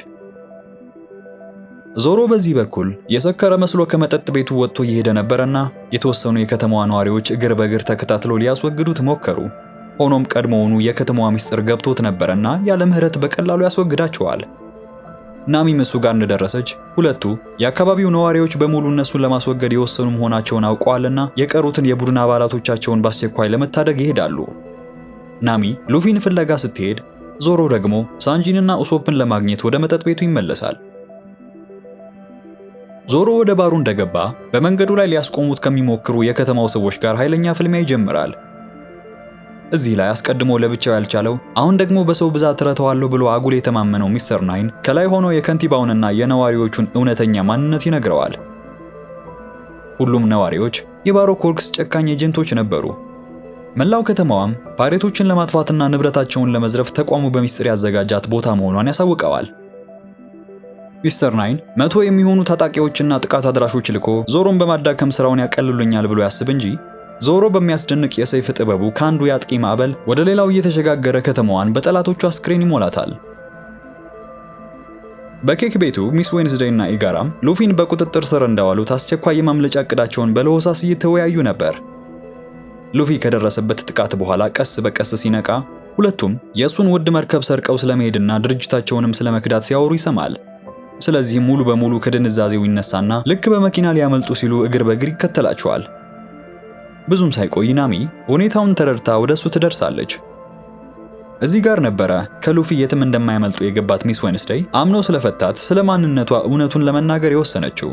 [SPEAKER 1] ዞሮ በዚህ በኩል የሰከረ መስሎ ከመጠጥ ቤቱ ወጥቶ እየሄደ ነበርና የተወሰኑ የከተማዋ ነዋሪዎች እግር በእግር ተከታትለው ሊያስወግዱት ሞከሩ። ሆኖም ቀድሞውኑ የከተማዋ ሚስጥር ገብቶት ነበርና ያለ ምህረት በቀላሉ ያስወግዳቸዋል። ናሚም እሱ ጋር እንደደረሰች ሁለቱ የአካባቢው ነዋሪዎች በሙሉ እነሱን ለማስወገድ የወሰኑ መሆናቸውን አውቀዋልና የቀሩትን የቡድን አባላቶቻቸውን በአስቸኳይ ለመታደግ ይሄዳሉ። ናሚ ሉፊን ፍለጋ ስትሄድ፣ ዞሮ ደግሞ ሳንጂንና ኡሶፕን ለማግኘት ወደ መጠጥ ቤቱ ይመለሳል። ዞሮ ወደ ባሩ እንደገባ በመንገዱ ላይ ሊያስቆሙት ከሚሞክሩ የከተማው ሰዎች ጋር ኃይለኛ ፍልሚያ ይጀምራል። እዚህ ላይ አስቀድሞ ለብቻው ያልቻለው አሁን ደግሞ በሰው ብዛት ረተዋለሁ ብሎ አጉል የተማመነው ሚስተር ናይን ከላይ ሆኖ የከንቲባውንና የነዋሪዎቹን እውነተኛ ማንነት ይነግረዋል። ሁሉም ነዋሪዎች የባሮኮርክስ ጨካኝ ኤጀንቶች ነበሩ። መላው ከተማዋም ፓይሬቶችን ለማጥፋትና ንብረታቸውን ለመዝረፍ ተቋሙ በሚስጥር ያዘጋጃት ቦታ መሆኗን ያሳውቀዋል። ሚስተር ናይን 100 የሚሆኑ ታጣቂዎችና ጥቃት አድራሾች ልኮ ዞሮን በማዳከም ስራውን ያቀልሉኛል ብሎ ያስብ እንጂ ዞሮ በሚያስደንቅ የሰይፍ ጥበቡ ከአንዱ የአጥቂ ማዕበል ወደ ሌላው እየተሸጋገረ ከተማዋን በጠላቶቹ አስክሬን ይሞላታል። በኬክ ቤቱ ሚስ ዌንስዴይ እና ኢጋራም ሉፊን በቁጥጥር ስር እንዳዋሉት አስቸኳይ የማምለጫ እቅዳቸውን በለሆሳስ እየተወያዩ ነበር። ሉፊ ከደረሰበት ጥቃት በኋላ ቀስ በቀስ ሲነቃ ሁለቱም የእሱን ውድ መርከብ ሰርቀው ስለመሄድና ድርጅታቸውንም ስለመክዳት ሲያወሩ ይሰማል። ስለዚህም ሙሉ በሙሉ ከድንዛዜው ይነሳና ልክ በመኪና ሊያመልጡ ሲሉ እግር በእግር ይከተላቸዋል። ብዙም ሳይቆይ ናሚ ሁኔታውን ተረድታ ወደሱ ትደርሳለች። እዚህ ጋር ነበረ ከሉፊ የትም እንደማያመልጡ የገባት ሚስ ዌንስዴይ አምኖ ስለፈታት ስለማንነቷ እውነቱን ለመናገር የወሰነችው።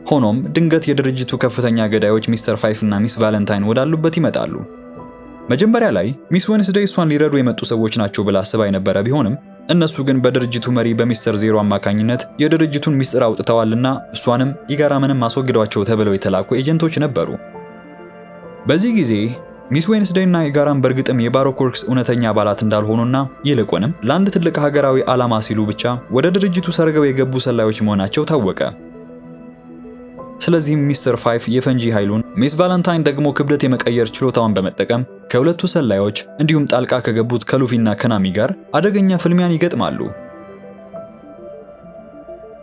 [SPEAKER 1] ሆኖም ድንገት የድርጅቱ ከፍተኛ ገዳዮች ሚስተር ፋይፍ እና ሚስ ቫለንታይን ወዳሉበት ይመጣሉ። መጀመሪያ ላይ ሚስ ዌንስዴይ እሷን ሊረዱ የመጡ ሰዎች ናቸው ብላ አስባ የነበረ ቢሆንም እነሱ ግን በድርጅቱ መሪ በሚስተር ዜሮ አማካኝነት የድርጅቱን ሚስጥር አውጥተዋልና እሷንም ኢጋራምንም አስወግዷቸው ተብለው የተላኩ ኤጀንቶች ነበሩ። በዚህ ጊዜ ሚስ ዌንስዴይ እና ኢጋራም በእርግጥም የባሮኮርክስ እውነተኛ አባላት እንዳልሆኑና ይልቁንም ለአንድ ትልቅ ሀገራዊ ዓላማ ሲሉ ብቻ ወደ ድርጅቱ ሰርገው የገቡ ሰላዮች መሆናቸው ታወቀ። ስለዚህም ሚስተር ፋይፍ የፈንጂ ኃይሉን፣ ሚስ ቫለንታይን ደግሞ ክብደት የመቀየር ችሎታውን በመጠቀም ከሁለቱ ሰላዮች እንዲሁም ጣልቃ ከገቡት ከሉፊና ከናሚ ጋር አደገኛ ፍልሚያን ይገጥማሉ።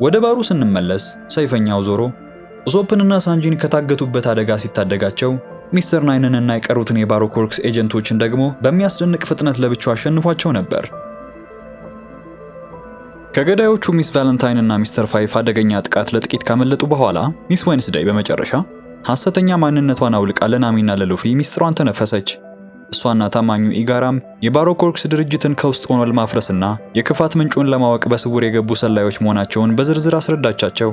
[SPEAKER 1] ወደ ባሩ ስንመለስ ሰይፈኛው ዞሮ ኡሶፕንና ሳንጂን ከታገቱበት አደጋ ሲታደጋቸው ሚስተር ናይንንና የቀሩትን የባሮክ ወርክስ ኤጀንቶችን ደግሞ በሚያስደንቅ ፍጥነት ለብቻው አሸንፏቸው ነበር። ከገዳዮቹ ሚስ ቫለንታይን እና ሚስተር ፋይፍ አደገኛ ጥቃት ለጥቂት ካመለጡ በኋላ ሚስ ዌንስዴይ በመጨረሻ ሐሰተኛ ማንነቷን አውልቃ ለናሚና ለሉፊ ሚስጥሯን ተነፈሰች። እሷና ታማኙ ኢጋራም የባሮክ ወርክስ ድርጅትን ከውስጥ ሆኖ ለማፍረስና የክፋት ምንጩን ለማወቅ በስውር የገቡ ሰላዮች መሆናቸውን በዝርዝር አስረዳቻቸው።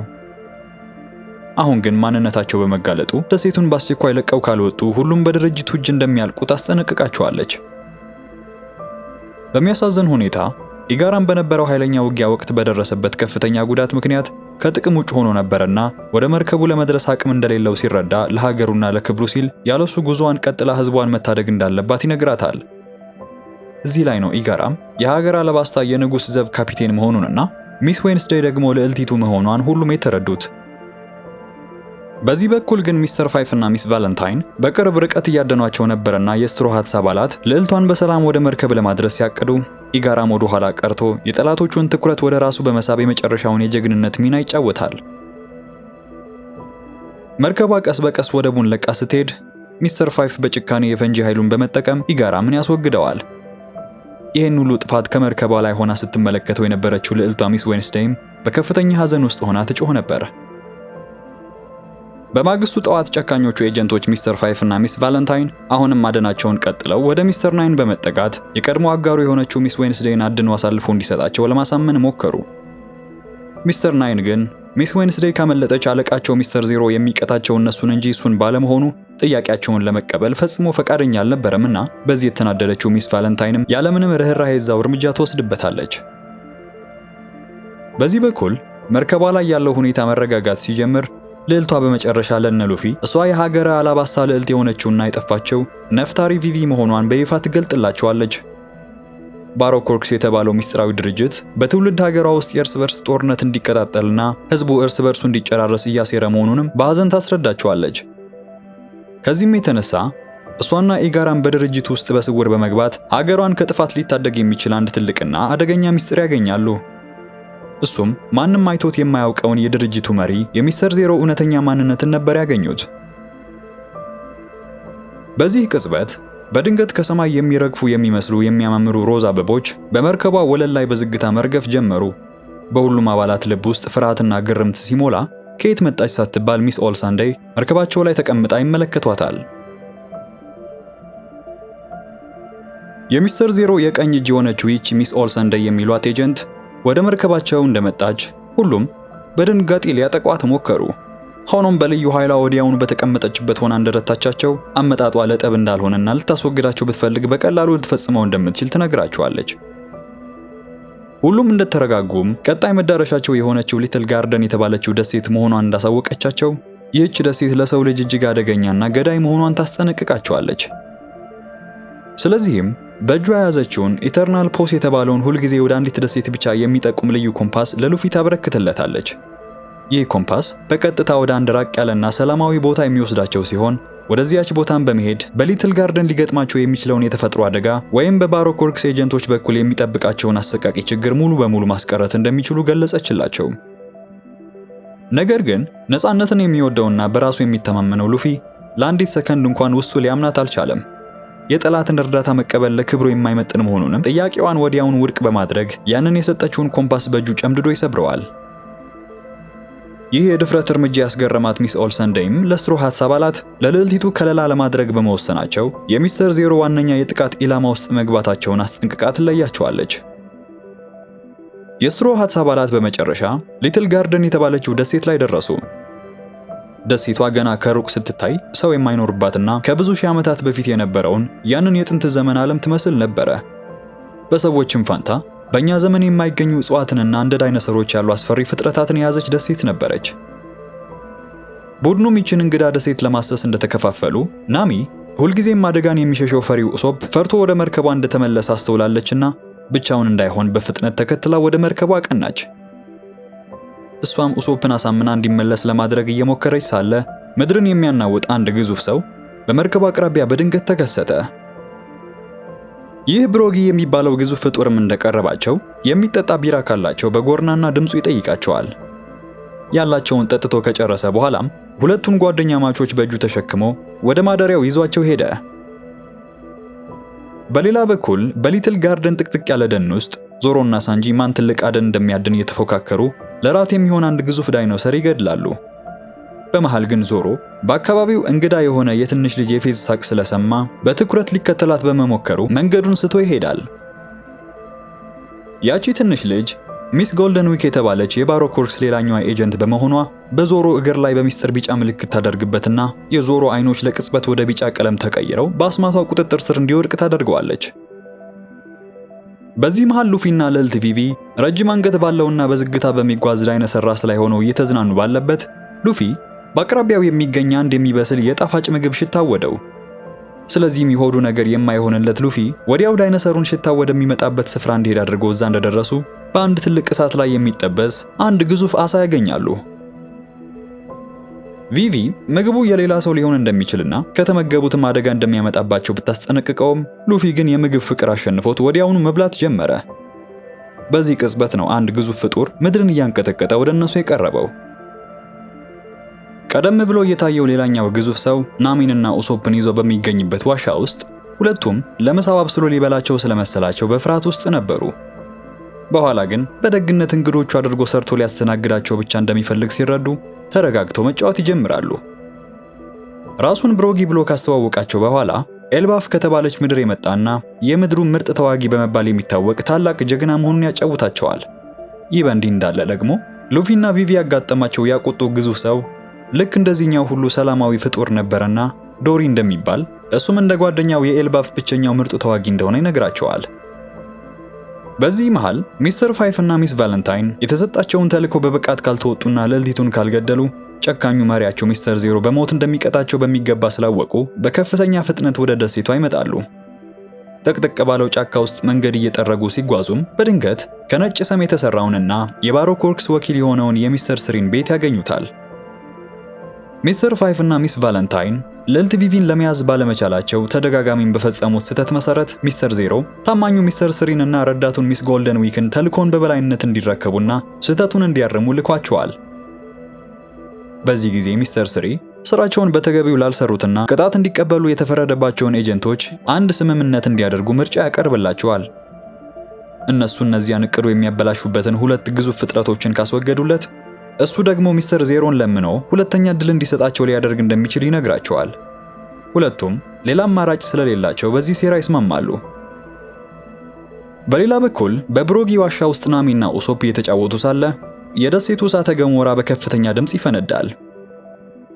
[SPEAKER 1] አሁን ግን ማንነታቸው በመጋለጡ ደሴቱን በአስቸኳይ ለቀው ካልወጡ ሁሉም በድርጅቱ እጅ እንደሚያልቁ ታስጠነቅቃቸዋለች። በሚያሳዝን ሁኔታ ኢጋራም በነበረው ኃይለኛ ውጊያ ወቅት በደረሰበት ከፍተኛ ጉዳት ምክንያት ከጥቅም ውጭ ሆኖ ነበርና ወደ መርከቡ ለመድረስ አቅም እንደሌለው ሲረዳ ለሀገሩና ለክብሩ ሲል ያለሱ ጉዞዋን ቀጥላ ህዝቧን መታደግ እንዳለባት ይነግራታል። እዚህ ላይ ነው ኢጋራም የሀገር አለባስታ የንጉስ ዘብ ካፒቴን መሆኑንና ሚስ ዌንስዴይ ደግሞ ልዕልቲቱ መሆኗን ሁሉም የተረዱት። በዚህ በኩል ግን ሚስተር ፋይፍ እና ሚስ ቫለንታይን በቅርብ ርቀት እያደኗቸው ነበርና የስትሮ ሃትስ አባላት ልዕልቷን በሰላም ወደ መርከብ ለማድረስ ሲያቅዱ ኢጋራም ወደ ኋላ ቀርቶ የጠላቶቹን ትኩረት ወደ ራሱ በመሳብ የመጨረሻውን የጀግንነት ሚና ይጫወታል። መርከቧ ቀስ በቀስ ወደቡን ለቃ ስትሄድ ሚስተር ፋይፍ በጭካኔ የፈንጂ ኃይሉን በመጠቀም ኢጋራምን ያስወግደዋል። ይህን ሁሉ ጥፋት ከመርከቧ ላይ ሆና ስትመለከተው የነበረችው ልዕልቷ ሚስ ዌንስዴይም በከፍተኛ ሐዘን ውስጥ ሆና ትጮህ ነበር። በማግስቱ ጠዋት ጨካኞቹ ኤጀንቶች ሚስተር ፋይፍ እና ሚስ ቫለንታይን አሁንም ማደናቸውን ቀጥለው ወደ ሚስተር ናይን በመጠጋት የቀድሞ አጋሩ የሆነችው ሚስ ዌንስዴይን አድኖ አሳልፎ እንዲሰጣቸው ለማሳመን ሞከሩ። ሚስተር ናይን ግን ሚስ ዌንስዴይ ካመለጠች አለቃቸው ሚስተር ዜሮ የሚቀጣቸው እነሱን እንጂ እሱን ባለመሆኑ ጥያቄያቸውን ለመቀበል ፈጽሞ ፈቃደኛ አልነበረምና በዚህ የተናደደችው ሚስ ቫለንታይንም ያለምንም ርህራሄ እዛው እርምጃ ትወስድበታለች። በዚህ በኩል መርከቧ ላይ ያለው ሁኔታ መረጋጋት ሲጀምር ልዕልቷ በመጨረሻ ለነሉፊ እሷ የሀገረ አላባስታ ልዕልት የሆነችውና የጠፋቸው ነፍታሪ ቪቪ መሆኗን በይፋ ትገልጥላቸዋለች። ባሮክ ወርክስ የተባለው ሚስጥራዊ ድርጅት በትውልድ ሀገሯ ውስጥ የእርስ በርስ ጦርነት እንዲቀጣጠልና ህዝቡ እርስ በርሱ እንዲጨራረስ እያሴረ መሆኑንም በሐዘን ታስረዳቸዋለች። ከዚህም የተነሳ እሷና ኢጋራም በድርጅቱ ውስጥ በስውር በመግባት ሀገሯን ከጥፋት ሊታደግ የሚችል አንድ ትልቅና አደገኛ ሚስጥር ያገኛሉ። እሱም ማንም አይቶት የማያውቀውን የድርጅቱ መሪ የሚስተር ዜሮ እውነተኛ ማንነትን ነበር ያገኙት። በዚህ ቅጽበት በድንገት ከሰማይ የሚረግፉ የሚመስሉ የሚያማምሩ ሮዝ አበቦች በመርከቧ ወለል ላይ በዝግታ መርገፍ ጀመሩ። በሁሉም አባላት ልብ ውስጥ ፍርሃትና ግርምት ሲሞላ ከየት መጣች ሳትባል ሚስ ኦልሳንዴይ መርከባቸው ላይ ተቀምጣ ይመለከቷታል። የሚስተር ዜሮ የቀኝ እጅ የሆነችው ይህች ሚስ ኦልሳንዴይ የሚሏት ኤጀንት ወደ መርከባቸው እንደመጣች ሁሉም በድንጋጤ ሊያጠቋት ሞከሩ። ሆኖም በልዩ ኃይሏ ወዲያውኑ በተቀመጠችበት ሆና እንደረታቻቸው አመጣጧ ለጠብ እንዳልሆነና ልታስወግዳቸው ብትፈልግ በቀላሉ ልትፈጽመው እንደምትችል ትነግራቸዋለች። ሁሉም እንደተረጋጉም ቀጣይ መዳረሻቸው የሆነችው ሊትል ጋርደን የተባለችው ደሴት መሆኗን እንዳሳወቀቻቸው ይህች ደሴት ለሰው ልጅ እጅግ አደገኛና ገዳይ መሆኗን ታስጠነቅቃቸዋለች። ስለዚህም በእጇ የያዘችውን ኢተርናል ፖስ የተባለውን ሁልጊዜ ወደ አንዲት ደሴት ብቻ የሚጠቁም ልዩ ኮምፓስ ለሉፊ ታበረክትለታለች። ይህ ኮምፓስ በቀጥታ ወደ አንድ ራቅ ያለና ሰላማዊ ቦታ የሚወስዳቸው ሲሆን ወደዚያች ቦታን በመሄድ በሊትል ጋርደን ሊገጥማቸው የሚችለውን የተፈጥሮ አደጋ ወይም በባሮክ ወርክስ ኤጀንቶች በኩል የሚጠብቃቸውን አሰቃቂ ችግር ሙሉ በሙሉ ማስቀረት እንደሚችሉ ገለጸችላቸው። ነገር ግን ነፃነትን የሚወደውና በራሱ የሚተማመነው ሉፊ ለአንዲት ሰከንድ እንኳን ውስጡ ሊያምናት አልቻለም። የጠላትን እርዳታ መቀበል ለክብሩ የማይመጥን መሆኑንም ጥያቄዋን ወዲያውን ውድቅ በማድረግ ያንን የሰጠችውን ኮምፓስ በእጁ ጨምድዶ ይሰብረዋል። ይህ የድፍረት እርምጃ ያስገረማት ሚስ ኦልሳንዴይም ለስትሮ ሃትስ አባላት ለልዕልቲቱ ከለላ ለማድረግ በመወሰናቸው የሚስተር ዜሮ ዋነኛ የጥቃት ኢላማ ውስጥ መግባታቸውን አስጠንቅቃ ትለያቸዋለች። የስትሮ ሃትስ አባላት በመጨረሻ ሊትል ጋርደን የተባለችው ደሴት ላይ ደረሱ። ደሴቷ ገና ከሩቅ ስትታይ ሰው የማይኖርባትና ከብዙ ሺህ ዓመታት በፊት የነበረውን ያንን የጥንት ዘመን ዓለም ትመስል ነበረ። በሰዎችም ፋንታ በእኛ ዘመን የማይገኙ እጽዋትንና እንደ ዳይኖሰሮች ያሉ አስፈሪ ፍጥረታትን የያዘች ደሴት ነበረች። ቡድኑም ይችን እንግዳ ደሴት ለማሰስ እንደተከፋፈሉ ናሚ ሁልጊዜም አደጋን የሚሸሸው ፈሪው ኡሶፕ ፈርቶ ወደ መርከቧ እንደተመለሰ አስተውላለችና ብቻውን እንዳይሆን በፍጥነት ተከትላ ወደ መርከቧ አቀናች። እሷም ኡሶፕን አሳምና እንዲመለስ ለማድረግ እየሞከረች ሳለ ምድርን የሚያናውጥ አንድ ግዙፍ ሰው በመርከቧ አቅራቢያ በድንገት ተከሰተ። ይህ ብሮጊ የሚባለው ግዙፍ ፍጡርም እንደቀረባቸው የሚጠጣ ቢራ ካላቸው በጎርናና ድምፁ ይጠይቃቸዋል። ያላቸውን ጠጥቶ ከጨረሰ በኋላም ሁለቱን ጓደኛ ማቾች በእጁ ተሸክሞ ወደ ማደሪያው ይዟቸው ሄደ። በሌላ በኩል በሊትል ጋርደን ጥቅጥቅ ያለ ደን ውስጥ ዞሮና ሳንጂ ማን ትልቅ አደን እንደሚያድን እየተፎካከሩ ለራት የሚሆን አንድ ግዙፍ ዳይኖሰር ይገድላሉ። በመሃል ግን ዞሮ በአካባቢው እንግዳ የሆነ የትንሽ ልጅ የፌዝ ሳቅ ስለሰማ በትኩረት ሊከተላት በመሞከሩ መንገዱን ስቶ ይሄዳል። ያቺ ትንሽ ልጅ ሚስ ጎልደን ዊክ የተባለች የባሮኮርክስ ሌላኛዋ ኤጀንት በመሆኗ በዞሮ እግር ላይ በሚስጥር ቢጫ ምልክት ታደርግበትና የዞሮ አይኖች ለቅጽበት ወደ ቢጫ ቀለም ተቀይረው በአስማቷ ቁጥጥር ስር እንዲወድቅ ታደርገዋለች። በዚህ መሃል ሉፊና ልዕልት ቪቪ ረጅም አንገት ባለውና በዝግታ በሚጓዝ ዳይኖሰር ራስ ላይ ሆነው እየተዝናኑ ባለበት ሉፊ በአቅራቢያው የሚገኝ አንድ የሚበስል የጣፋጭ ምግብ ሽታ ወደው። ስለዚህም የሆዱ ነገር የማይሆንለት ሉፊ ወዲያው ዳይኖሰሩን ሽታ ወደሚመጣበት ስፍራ እንዲሄድ አድርገው እዛ እንደደረሱ በአንድ ትልቅ እሳት ላይ የሚጠበስ አንድ ግዙፍ አሳ ያገኛሉ። ቪቪ ምግቡ የሌላ ሰው ሊሆን እንደሚችልና ከተመገቡትም አደጋ እንደሚያመጣባቸው ብታስጠነቅቀውም ሉፊ ግን የምግብ ፍቅር አሸንፎት ወዲያውኑ መብላት ጀመረ። በዚህ ቅጽበት ነው አንድ ግዙፍ ፍጡር ምድርን እያንቀጠቀጠ ወደ እነሱ የቀረበው። ቀደም ብሎ የታየው ሌላኛው ግዙፍ ሰው ናሚንና ኡሶፕን ይዞ በሚገኝበት ዋሻ ውስጥ ሁለቱም ለምሳው አብስሎ ሊበላቸው ስለመሰላቸው በፍርሃት ውስጥ ነበሩ። በኋላ ግን በደግነት እንግዶቹ አድርጎ ሰርቶ ሊያስተናግዳቸው ብቻ እንደሚፈልግ ሲረዱ ተረጋግተው መጫወት ይጀምራሉ። ራሱን ብሮጊ ብሎ ካስተዋወቃቸው በኋላ ኤልባፍ ከተባለች ምድር የመጣና የምድሩ ምርጥ ተዋጊ በመባል የሚታወቅ ታላቅ ጀግና መሆኑን ያጫውታቸዋል። ይህ በእንዲህ እንዳለ ደግሞ ሉፊና ቪቪ ያጋጠማቸው ያቁጡ ግዙፍ ሰው ልክ እንደዚህኛው ሁሉ ሰላማዊ ፍጡር ነበርና ዶሪ እንደሚባል እሱም እንደ ጓደኛው የኤልባፍ ብቸኛው ምርጡ ተዋጊ እንደሆነ ይነግራቸዋል። በዚህ መሃል ሚስተር ፋይፍ እና ሚስ ቫለንታይን የተሰጣቸውን ተልዕኮ በብቃት ካልተወጡና ልዕልቲቱን ካልገደሉ ጨካኙ መሪያቸው ሚስተር ዜሮ በሞት እንደሚቀጣቸው በሚገባ ስላወቁ በከፍተኛ ፍጥነት ወደ ደሴቷ ይመጣሉ። ጥቅጥቅ ባለው ጫካ ውስጥ መንገድ እየጠረጉ ሲጓዙም በድንገት ከነጭ ሰም የተሰራውንና የባሮኮርክስ ወኪል የሆነውን የሚስተር ስሪን ቤት ያገኙታል። ሚስተር ፋይፍ እና ሚስ ቫለንታይን ልዕልት ቪቪን ለመያዝ ባለመቻላቸው ተደጋጋሚን በፈጸሙት ስህተት መሰረት ሚስተር ዜሮ ታማኙ ሚስተር ስሪን እና ረዳቱን ሚስ ጎልደን ዊክን ተልኮን በበላይነት እንዲረከቡና ስህተቱን እንዲያርሙ ልኳቸዋል። በዚህ ጊዜ ሚስተር ስሪ ስራቸውን በተገቢው ላልሰሩትና ቅጣት እንዲቀበሉ የተፈረደባቸውን ኤጀንቶች አንድ ስምምነት እንዲያደርጉ ምርጫ ያቀርብላቸዋል። እነሱ እነዚያን እቅዱ የሚያበላሹበትን ሁለት ግዙፍ ፍጥረቶችን ካስወገዱለት እሱ ደግሞ ሚስተር ዜሮን ለምኖ ሁለተኛ እድል እንዲሰጣቸው ሊያደርግ እንደሚችል ይነግራቸዋል። ሁለቱም ሌላ አማራጭ ስለሌላቸው በዚህ ሴራ ይስማማሉ። በሌላ በኩል በብሮጊ ዋሻ ውስጥ ናሚና ኡሶፕ እየተጫወቱ ሳለ የደሴቱ እሳተ ገሞራ በከፍተኛ ድምፅ ይፈነዳል።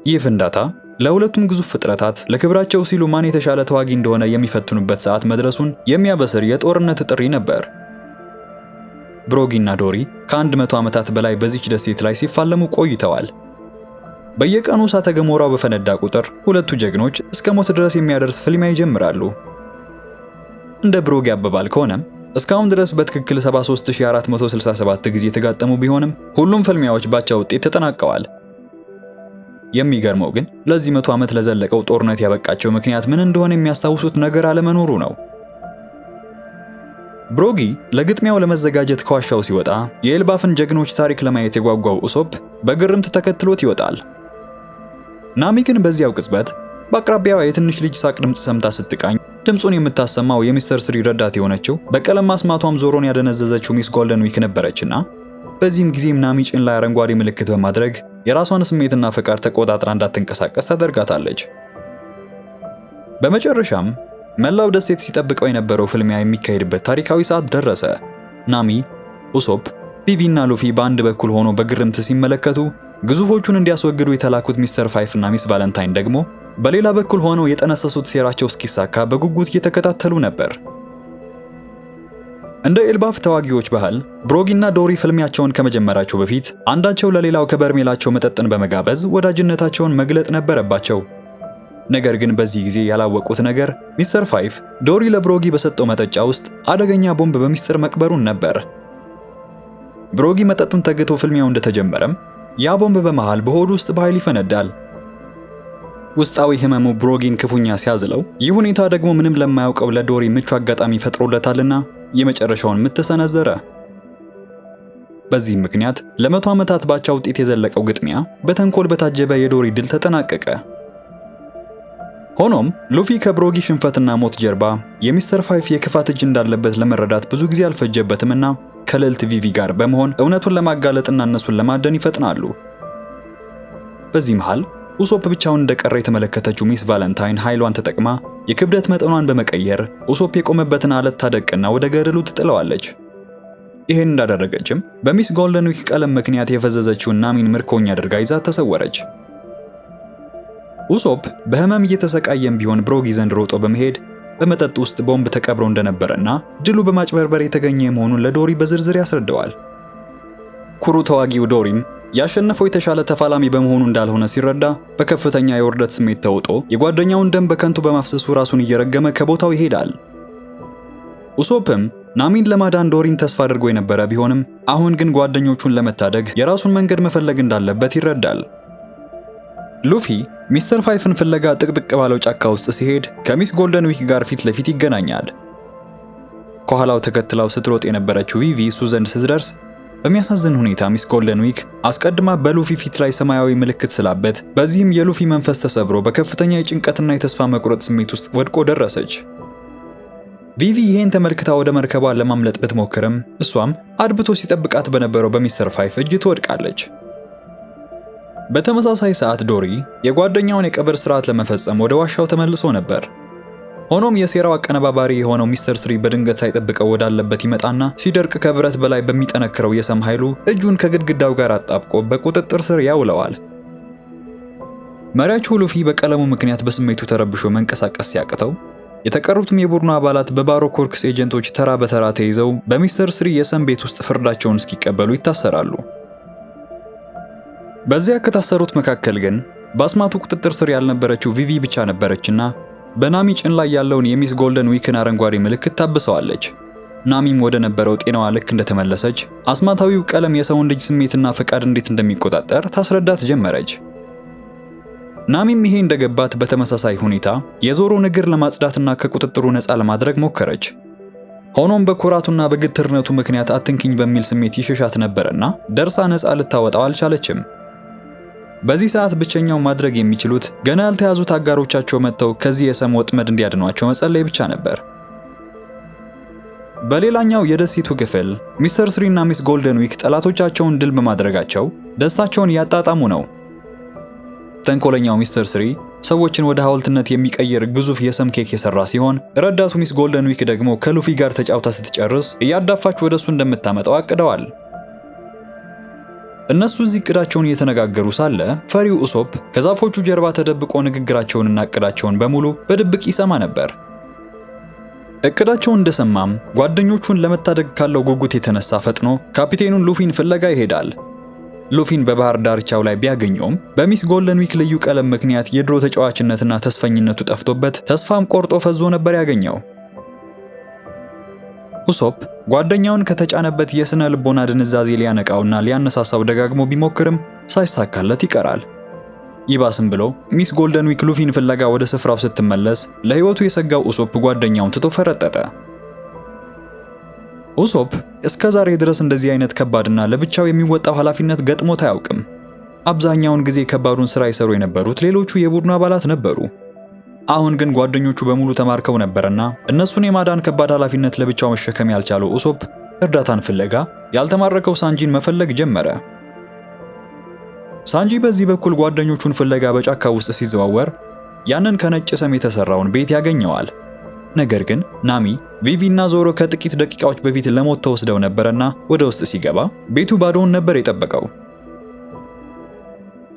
[SPEAKER 1] ይህ ፍንዳታ ለሁለቱም ግዙፍ ፍጥረታት ለክብራቸው ሲሉ ማን የተሻለ ተዋጊ እንደሆነ የሚፈትኑበት ሰዓት መድረሱን የሚያበስር የጦርነት ጥሪ ነበር። ብሮጊና ዶሪ ከ100 ዓመታት በላይ በዚች ደሴት ላይ ሲፋለሙ ቆይተዋል። በየቀኑ እሳተ ገሞራው በፈነዳ ቁጥር ሁለቱ ጀግኖች እስከ ሞት ድረስ የሚያደርስ ፍልሚያ ይጀምራሉ። እንደ ብሮጊ አባባል ከሆነም እስካሁን ድረስ በትክክል 73467 ጊዜ የተጋጠሙ ቢሆንም ሁሉም ፍልሚያዎች ባቻ ውጤት ተጠናቀዋል። የሚገርመው ግን ለዚህ 100 ዓመት ለዘለቀው ጦርነት ያበቃቸው ምክንያት ምን እንደሆነ የሚያስታውሱት ነገር አለመኖሩ ነው። ብሮጊ ለግጥሚያው ለመዘጋጀት ከዋሻው ሲወጣ የኤልባፍን ጀግኖች ታሪክ ለማየት የጓጓው ኡሶፕ በግርምት ተከትሎት ይወጣል። ናሚ ግን በዚያው ቅጽበት በአቅራቢያዋ የትንሽ ልጅ ሳቅ ድምጽ ሰምታ ስትቃኝ ድምጹን የምታሰማው የሚስተር ስሪ ረዳት የሆነችው በቀለም ማስማቷም ዞሮን ያደነዘዘችው ሚስ ጎልደን ዊክ ነበረችና በዚህም ጊዜም ናሚ ጭን ላይ አረንጓዴ ምልክት በማድረግ የራሷን ስሜትና ፍቃድ ተቆጣጥራ እንዳትንቀሳቀስ ታደርጋታለች። በመጨረሻም መላው ደሴት ሲጠብቀው የነበረው ፍልሚያ የሚካሄድበት ታሪካዊ ሰዓት ደረሰ። ናሚ፣ ኡሶፕ፣ ቪቪና ሉፊ በአንድ በኩል ሆኖ በግርምት ሲመለከቱ ግዙፎቹን እንዲያስወግዱ የተላኩት ሚስተር ፋይፍ እና ሚስ ቫለንታይን ደግሞ በሌላ በኩል ሆነው የጠነሰሱት ሴራቸው እስኪሳካ በጉጉት እየተከታተሉ ነበር። እንደ ኤልባፍ ተዋጊዎች ባህል ብሮጊና ዶሪ ፍልሚያቸውን ከመጀመራቸው በፊት አንዳቸው ለሌላው ከበርሜላቸው መጠጥን በመጋበዝ ወዳጅነታቸውን መግለጥ ነበረባቸው። ነገር ግን በዚህ ጊዜ ያላወቁት ነገር ሚስተር ፋይፍ ዶሪ ለብሮጊ በሰጠው መጠጫ ውስጥ አደገኛ ቦምብ በሚስጥር መቅበሩን ነበር። ብሮጊ መጠጡን ተግቶ ፍልሚያው እንደተጀመረም ያ ቦምብ በመሃል በሆዱ ውስጥ በኃይል ይፈነዳል። ውስጣዊ ህመሙ ብሮጊን ክፉኛ ሲያዝለው፣ ይህ ሁኔታ ደግሞ ምንም ለማያውቀው ለዶሪ ምቹ አጋጣሚ ፈጥሮለታልና የመጨረሻውን ምት ሰነዘረ። በዚህም ምክንያት ለ100 ዓመታት ባቻ ውጤት የዘለቀው ግጥሚያ በተንኮል በታጀበ የዶሪ ድል ተጠናቀቀ። ሆኖም ሉፊ ከብሮጊ ሽንፈትና ሞት ጀርባ የሚስተር ፋይፍ የክፋት እጅ እንዳለበት ለመረዳት ብዙ ጊዜ አልፈጀበትምና ከልዕልት ቪቪ ጋር በመሆን እውነቱን ለማጋለጥና እነሱን ለማደን ይፈጥናሉ። በዚህ መሃል ኡሶፕ ብቻውን እንደቀረ የተመለከተችው ሚስ ቫለንታይን ኃይሏን ተጠቅማ የክብደት መጠኗን በመቀየር ኡሶፕ የቆመበትን አለት ታደቅና ወደ ገደሉ ትጥለዋለች። ይሄን እንዳደረገችም በሚስ ጎልደን ዊክ ቀለም ምክንያት የፈዘዘችውን ናሚን ምርኮኛ አድርጋ ይዛ ተሰወረች። ኡሶፕ በህመም እየተሰቃየም ቢሆን ብሮጊ ዘንድ ሮጦ በመሄድ በመጠጥ ውስጥ ቦምብ ተቀብሮ እንደነበረና ድሉ በማጭበርበር የተገኘ መሆኑን ለዶሪ በዝርዝር ያስረዳዋል። ኩሩ ተዋጊው ዶሪም ያሸነፈው የተሻለ ተፋላሚ በመሆኑ እንዳልሆነ ሲረዳ በከፍተኛ የውርደት ስሜት ተውጦ የጓደኛውን ደም በከንቱ በማፍሰሱ ራሱን እየረገመ ከቦታው ይሄዳል። ኡሶፕም ናሚን ለማዳን ዶሪን ተስፋ አድርጎ የነበረ ቢሆንም አሁን ግን ጓደኞቹን ለመታደግ የራሱን መንገድ መፈለግ እንዳለበት ይረዳል። ሉፊ ሚስተር ፋይፍን ፍለጋ ጥቅጥቅ ባለው ጫካ ውስጥ ሲሄድ ከሚስ ጎልደን ዊክ ጋር ፊት ለፊት ይገናኛል። ከኋላው ተከትላው ስትሮጥ የነበረችው ቪቪ እሱ ዘንድ ስትደርስ በሚያሳዝን ሁኔታ ሚስ ጎልደን ዊክ አስቀድማ በሉፊ ፊት ላይ ሰማያዊ ምልክት ስላበት በዚህም የሉፊ መንፈስ ተሰብሮ በከፍተኛ የጭንቀትና የተስፋ መቁረጥ ስሜት ውስጥ ወድቆ ደረሰች። ቪቪ ይሄን ተመልክታ ወደ መርከቧ ለማምለጥ ብትሞክርም እሷም አድብቶ ሲጠብቃት በነበረው በሚስተር ፋይፍ እጅ ትወድቃለች። በተመሳሳይ ሰዓት ዶሪ የጓደኛውን የቀብር ስርዓት ለመፈጸም ወደ ዋሻው ተመልሶ ነበር። ሆኖም የሴራው አቀነባባሪ የሆነው ሚስተር ስሪ በድንገት ሳይጠብቀው ወዳለበት ይመጣና ሲደርቅ ከብረት በላይ በሚጠነክረው የሰም ኃይሉ እጁን ከግድግዳው ጋር አጣብቆ በቁጥጥር ስር ያውለዋል። መሪያቸው ሉፊ በቀለሙ ምክንያት በስሜቱ ተረብሾ መንቀሳቀስ ሲያቅተው የተቀሩትም የቡድኑ አባላት በባሮኮርክስ ኤጀንቶች ተራ በተራ ተይዘው በሚስተር ስሪ የሰም ቤት ውስጥ ፍርዳቸውን እስኪቀበሉ ይታሰራሉ። በዚያ ከታሰሩት መካከል ግን በአስማቱ ቁጥጥር ስር ያልነበረችው ቪቪ ብቻ ነበረችና በናሚ ጭን ላይ ያለውን የሚስ ጎልደን ዊክን አረንጓዴ ምልክት ታብሰዋለች። ናሚም ወደ ነበረው ጤናዋ ልክ እንደተመለሰች አስማታዊው ቀለም የሰውን ልጅ ስሜትና ፈቃድ እንዴት እንደሚቆጣጠር ታስረዳት ጀመረች። ናሚም ይሄ እንደገባት በተመሳሳይ ሁኔታ የዞሮን እግር ለማጽዳትና ከቁጥጥሩ ነፃ ለማድረግ ሞከረች። ሆኖም በኩራቱና በግትርነቱ ምክንያት አትንኪኝ በሚል ስሜት ይሸሻት ነበርና ደርሳ ነፃ ልታወጣው አልቻለችም። በዚህ ሰዓት ብቸኛው ማድረግ የሚችሉት ገና ያልተያዙት አጋሮቻቸው መጥተው ከዚህ የሰም ወጥመድ እንዲያድኗቸው መጸለይ ብቻ ነበር። በሌላኛው የደሴቱ ክፍል ሚስተር ስሪ እና ሚስ ጎልደን ዊክ ጠላቶቻቸውን ድል በማድረጋቸው ደስታቸውን ያጣጣሙ ነው። ተንኮለኛው ሚስተር ስሪ ሰዎችን ወደ ሐውልትነት የሚቀይር ግዙፍ የሰም ኬክ የሰራ ሲሆን ረዳቱ ሚስ ጎልደን ዊክ ደግሞ ከሉፊ ጋር ተጫውታ ስትጨርስ እያዳፋች ወደሱ እንደምታመጣው አቅደዋል። እነሱ እዚህ እቅዳቸውን እየተነጋገሩ ሳለ ፈሪው ኡሶፕ ከዛፎቹ ጀርባ ተደብቆ ንግግራቸውንና እቅዳቸውን በሙሉ በድብቅ ይሰማ ነበር። እቅዳቸውን እንደሰማም ጓደኞቹን ለመታደግ ካለው ጉጉት የተነሳ ፈጥኖ ካፒቴኑን ሉፊን ፍለጋ ይሄዳል። ሉፊን በባህር ዳርቻው ላይ ቢያገኘውም በሚስ ጎልደን ዊክ ልዩ ቀለም ምክንያት የድሮ ተጫዋችነትና ተስፈኝነቱ ጠፍቶበት ተስፋም ቆርጦ ፈዞ ነበር ያገኘው። ኡሶፕ ጓደኛውን ከተጫነበት የስነ ልቦና ድንዛዜ ሊያነቃውና ሊያነሳሳው ደጋግሞ ቢሞክርም ሳይሳካለት ይቀራል። ይባስም ብሎ ሚስ ጎልደን ዊክ ሉፊን ፍለጋ ወደ ስፍራው ስትመለስ ለህይወቱ የሰጋው ኡሶፕ ጓደኛውን ትቶ ፈረጠጠ። ኡሶፕ እስከዛሬ ድረስ እንደዚህ አይነት ከባድና ለብቻው የሚወጣው ኃላፊነት ገጥሞት አያውቅም። አብዛኛውን ጊዜ ከባዱን ስራ ይሰሩ የነበሩት ሌሎቹ የቡድኑ አባላት ነበሩ። አሁን ግን ጓደኞቹ በሙሉ ተማርከው ነበርና እነሱን የማዳን ከባድ ኃላፊነት ለብቻው መሸከም ያልቻለው ኡሶፕ እርዳታን ፍለጋ ያልተማረከው ሳንጂን መፈለግ ጀመረ። ሳንጂ በዚህ በኩል ጓደኞቹን ፍለጋ በጫካ ውስጥ ሲዘዋወር ያንን ከነጭ ሰም የተሰራውን ቤት ያገኘዋል። ነገር ግን ናሚ፣ ቪቪ እና ዞሮ ከጥቂት ደቂቃዎች በፊት ለሞት ተወስደው ነበርና ወደ ውስጥ ሲገባ ቤቱ ባዶውን ነበር የጠበቀው።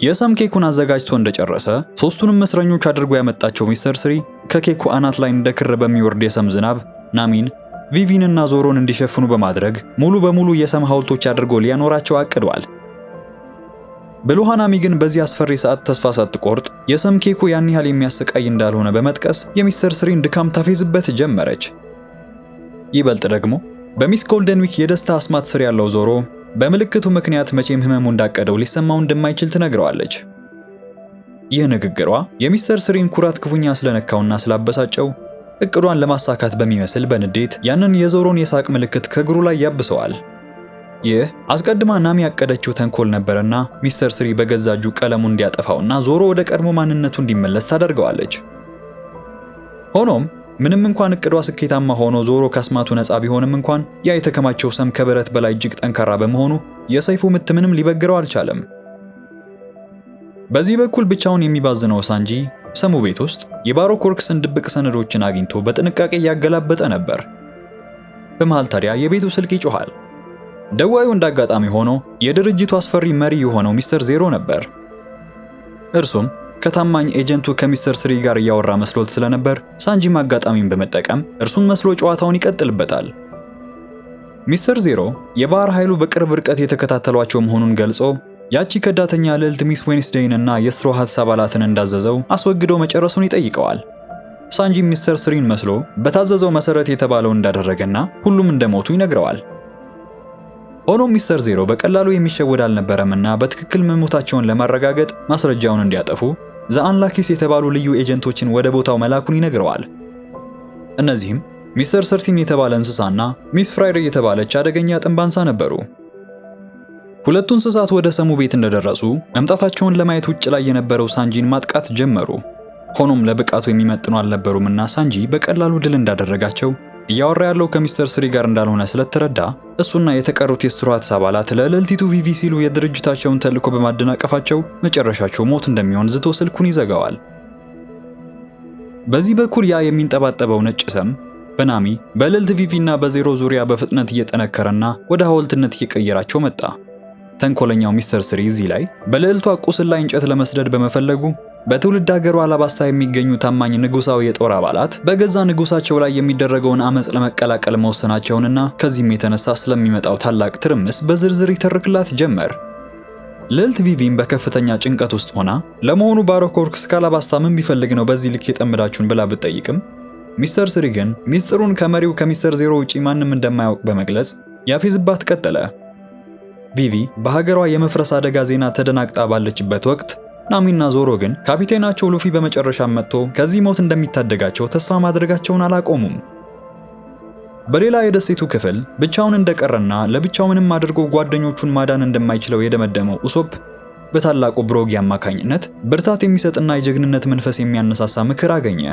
[SPEAKER 1] የሰም ኬኩን አዘጋጅቶ እንደጨረሰ ሶስቱንም እስረኞች አድርጎ ያመጣቸው ሚስተር ስሪ ከኬኩ አናት ላይ እንደ ክር በሚወርድ የሰም ዝናብ ናሚን፣ ቪቪን እና ዞሮን እንዲሸፍኑ በማድረግ ሙሉ በሙሉ የሰም ሐውልቶች አድርጎ ሊያኖራቸው አቅዷል። ብልሃ ናሚ ግን በዚህ አስፈሪ ሰዓት ተስፋ ሳትቆርጥ የሰም ኬኩ ያን ያህል የሚያሰቃይ እንዳልሆነ በመጥቀስ የሚስተር ስሪን ድካም ታፌዝበት ጀመረች። ይበልጥ ደግሞ በሚስ ጎልደን ዊክ የደስታ አስማት ስር ያለው ዞሮ በምልክቱ ምክንያት መቼም ህመሙ እንዳቀደው ሊሰማው እንደማይችል ትነግረዋለች። ይህ ንግግሯ የሚስተር ስሪን ኩራት ክፉኛ ስለነካውና ስላበሳጨው እቅዷን ለማሳካት በሚመስል በንዴት ያንን የዞሮን የሳቅ ምልክት ከእግሩ ላይ ያብሰዋል። ይህ አስቀድማ ናሚ ያቀደችው ተንኮል ነበርና ሚስተር ስሪ በገዛ እጁ ቀለሙን እንዲያጠፋውና ዞሮ ወደ ቀድሞ ማንነቱ እንዲመለስ ታደርገዋለች። ሆኖም ምንም እንኳን እቅዷ ስኬታማ ሆኖ ዞሮ ካስማቱ ነፃ ቢሆንም እንኳን ያ የተከማቸው ሰም ከብረት በላይ እጅግ ጠንካራ በመሆኑ የሰይፉ ምት ምንም ሊበግረው አልቻለም። በዚህ በኩል ብቻውን የሚባዝነው ሳንጂ ሰሙ ቤት ውስጥ የባሮኮርክስን ድብቅ ሰነዶችን አግኝቶ በጥንቃቄ እያገላበጠ ነበር። በመሃል ታዲያ የቤቱ ስልክ ይጮሃል። ደዋዩ እንዳጋጣሚ ሆኖ የድርጅቱ አስፈሪ መሪ የሆነው ሚስተር ዜሮ ነበር። እርሱም ከታማኝ ኤጀንቱ ከሚስተር ስሪ ጋር እያወራ መስሎት ስለነበር ሳንጂም አጋጣሚውን በመጠቀም እርሱን መስሎ ጨዋታውን ይቀጥልበታል። ሚስተር ዜሮ የባህር ኃይሉ በቅርብ ርቀት የተከታተሏቸው መሆኑን ገልጾ ያቺ ከዳተኛ ልዕልት ሚስ ዌንስዴይን እና የስትሮ ሃትስ አባላትን እንዳዘዘው አስወግዶ መጨረሱን ይጠይቀዋል። ሳንጂም ሚስተር ስሪን መስሎ በታዘዘው መሰረት የተባለው እንዳደረገና ሁሉም እንደሞቱ ይነግረዋል። ሆኖም ሚስተር ዜሮ በቀላሉ የሚሸወድ አልነበረምና በትክክል መሞታቸውን ለማረጋገጥ ማስረጃውን እንዲያጠፉ ዘአንላኪስ የተባሉ ልዩ ኤጀንቶችን ወደ ቦታው መላኩን ይነግረዋል። እነዚህም ሚስተር ሰርቲን የተባለ እንስሳና ሚስ ፍራይዴ የተባለች አደገኛ ጥንባንሳ ነበሩ። ሁለቱ እንስሳት ወደ ሰሙ ቤት እንደደረሱ መምጣታቸውን ለማየት ውጭ ላይ የነበረው ሳንጂን ማጥቃት ጀመሩ። ሆኖም ለብቃቱ የሚመጥኑ አልነበሩምና ሳንጂ በቀላሉ ድል እንዳደረጋቸው እያወራ ያለው ከሚስተር ስሪ ጋር እንዳልሆነ ስለተረዳ እሱና የተቀሩት የስትሮ ሃትስ አባላት ለልዕልቲቱ ቪቪ ሲሉ የድርጅታቸውን ተልዕኮ በማደናቀፋቸው መጨረሻቸው ሞት እንደሚሆን ዝቶ ስልኩን ይዘጋዋል። በዚህ በኩል ያ የሚንጠባጠበው ነጭ ሰም በናሚ በልዕልት ቪቪ እና በዜሮ ዙሪያ በፍጥነት እየጠነከረና ወደ ሐውልትነት እየቀየራቸው መጣ። ተንኮለኛው ሚስተር ስሪ እዚህ ላይ በልዕልቷ ቁስል ላይ እንጨት ለመስደድ በመፈለጉ በትውልድ ሀገሩ አላባስታ የሚገኙ ታማኝ ንጉሳዊ የጦር አባላት በገዛ ንጉሳቸው ላይ የሚደረገውን አመጽ ለመቀላቀል መወሰናቸውንና ከዚህም የተነሳ ስለሚመጣው ታላቅ ትርምስ በዝርዝር ይተርክላት ጀመር። ልዕልት ቪቪም በከፍተኛ ጭንቀት ውስጥ ሆና ለመሆኑ ባሮኮርክስ ካላባስታ ምን ቢፈልግ ነው በዚህ ልክ የጠመዳችሁን ብላ ብትጠይቅም ሚስተር ስሪ ግን ሚስጥሩን ከመሪው ከሚስተር ዜሮ ውጪ ማንም እንደማያውቅ በመግለጽ ያፌዝባት ቀጠለ። ቪቪ በሀገሯ የመፍረስ አደጋ ዜና ተደናግጣ ባለችበት ወቅት ናሚና ዞሮ ግን ካፒቴናቸው ሉፊ በመጨረሻ መጥቶ ከዚህ ሞት እንደሚታደጋቸው ተስፋ ማድረጋቸውን አላቆሙም። በሌላ የደሴቱ ክፍል ብቻውን እንደቀረና ለብቻው ምንም አድርጎ ጓደኞቹን ማዳን እንደማይችለው የደመደመው ኡሶፕ በታላቁ ብሮጊ አማካኝነት ብርታት የሚሰጥና የጀግንነት መንፈስ የሚያነሳሳ ምክር አገኘ።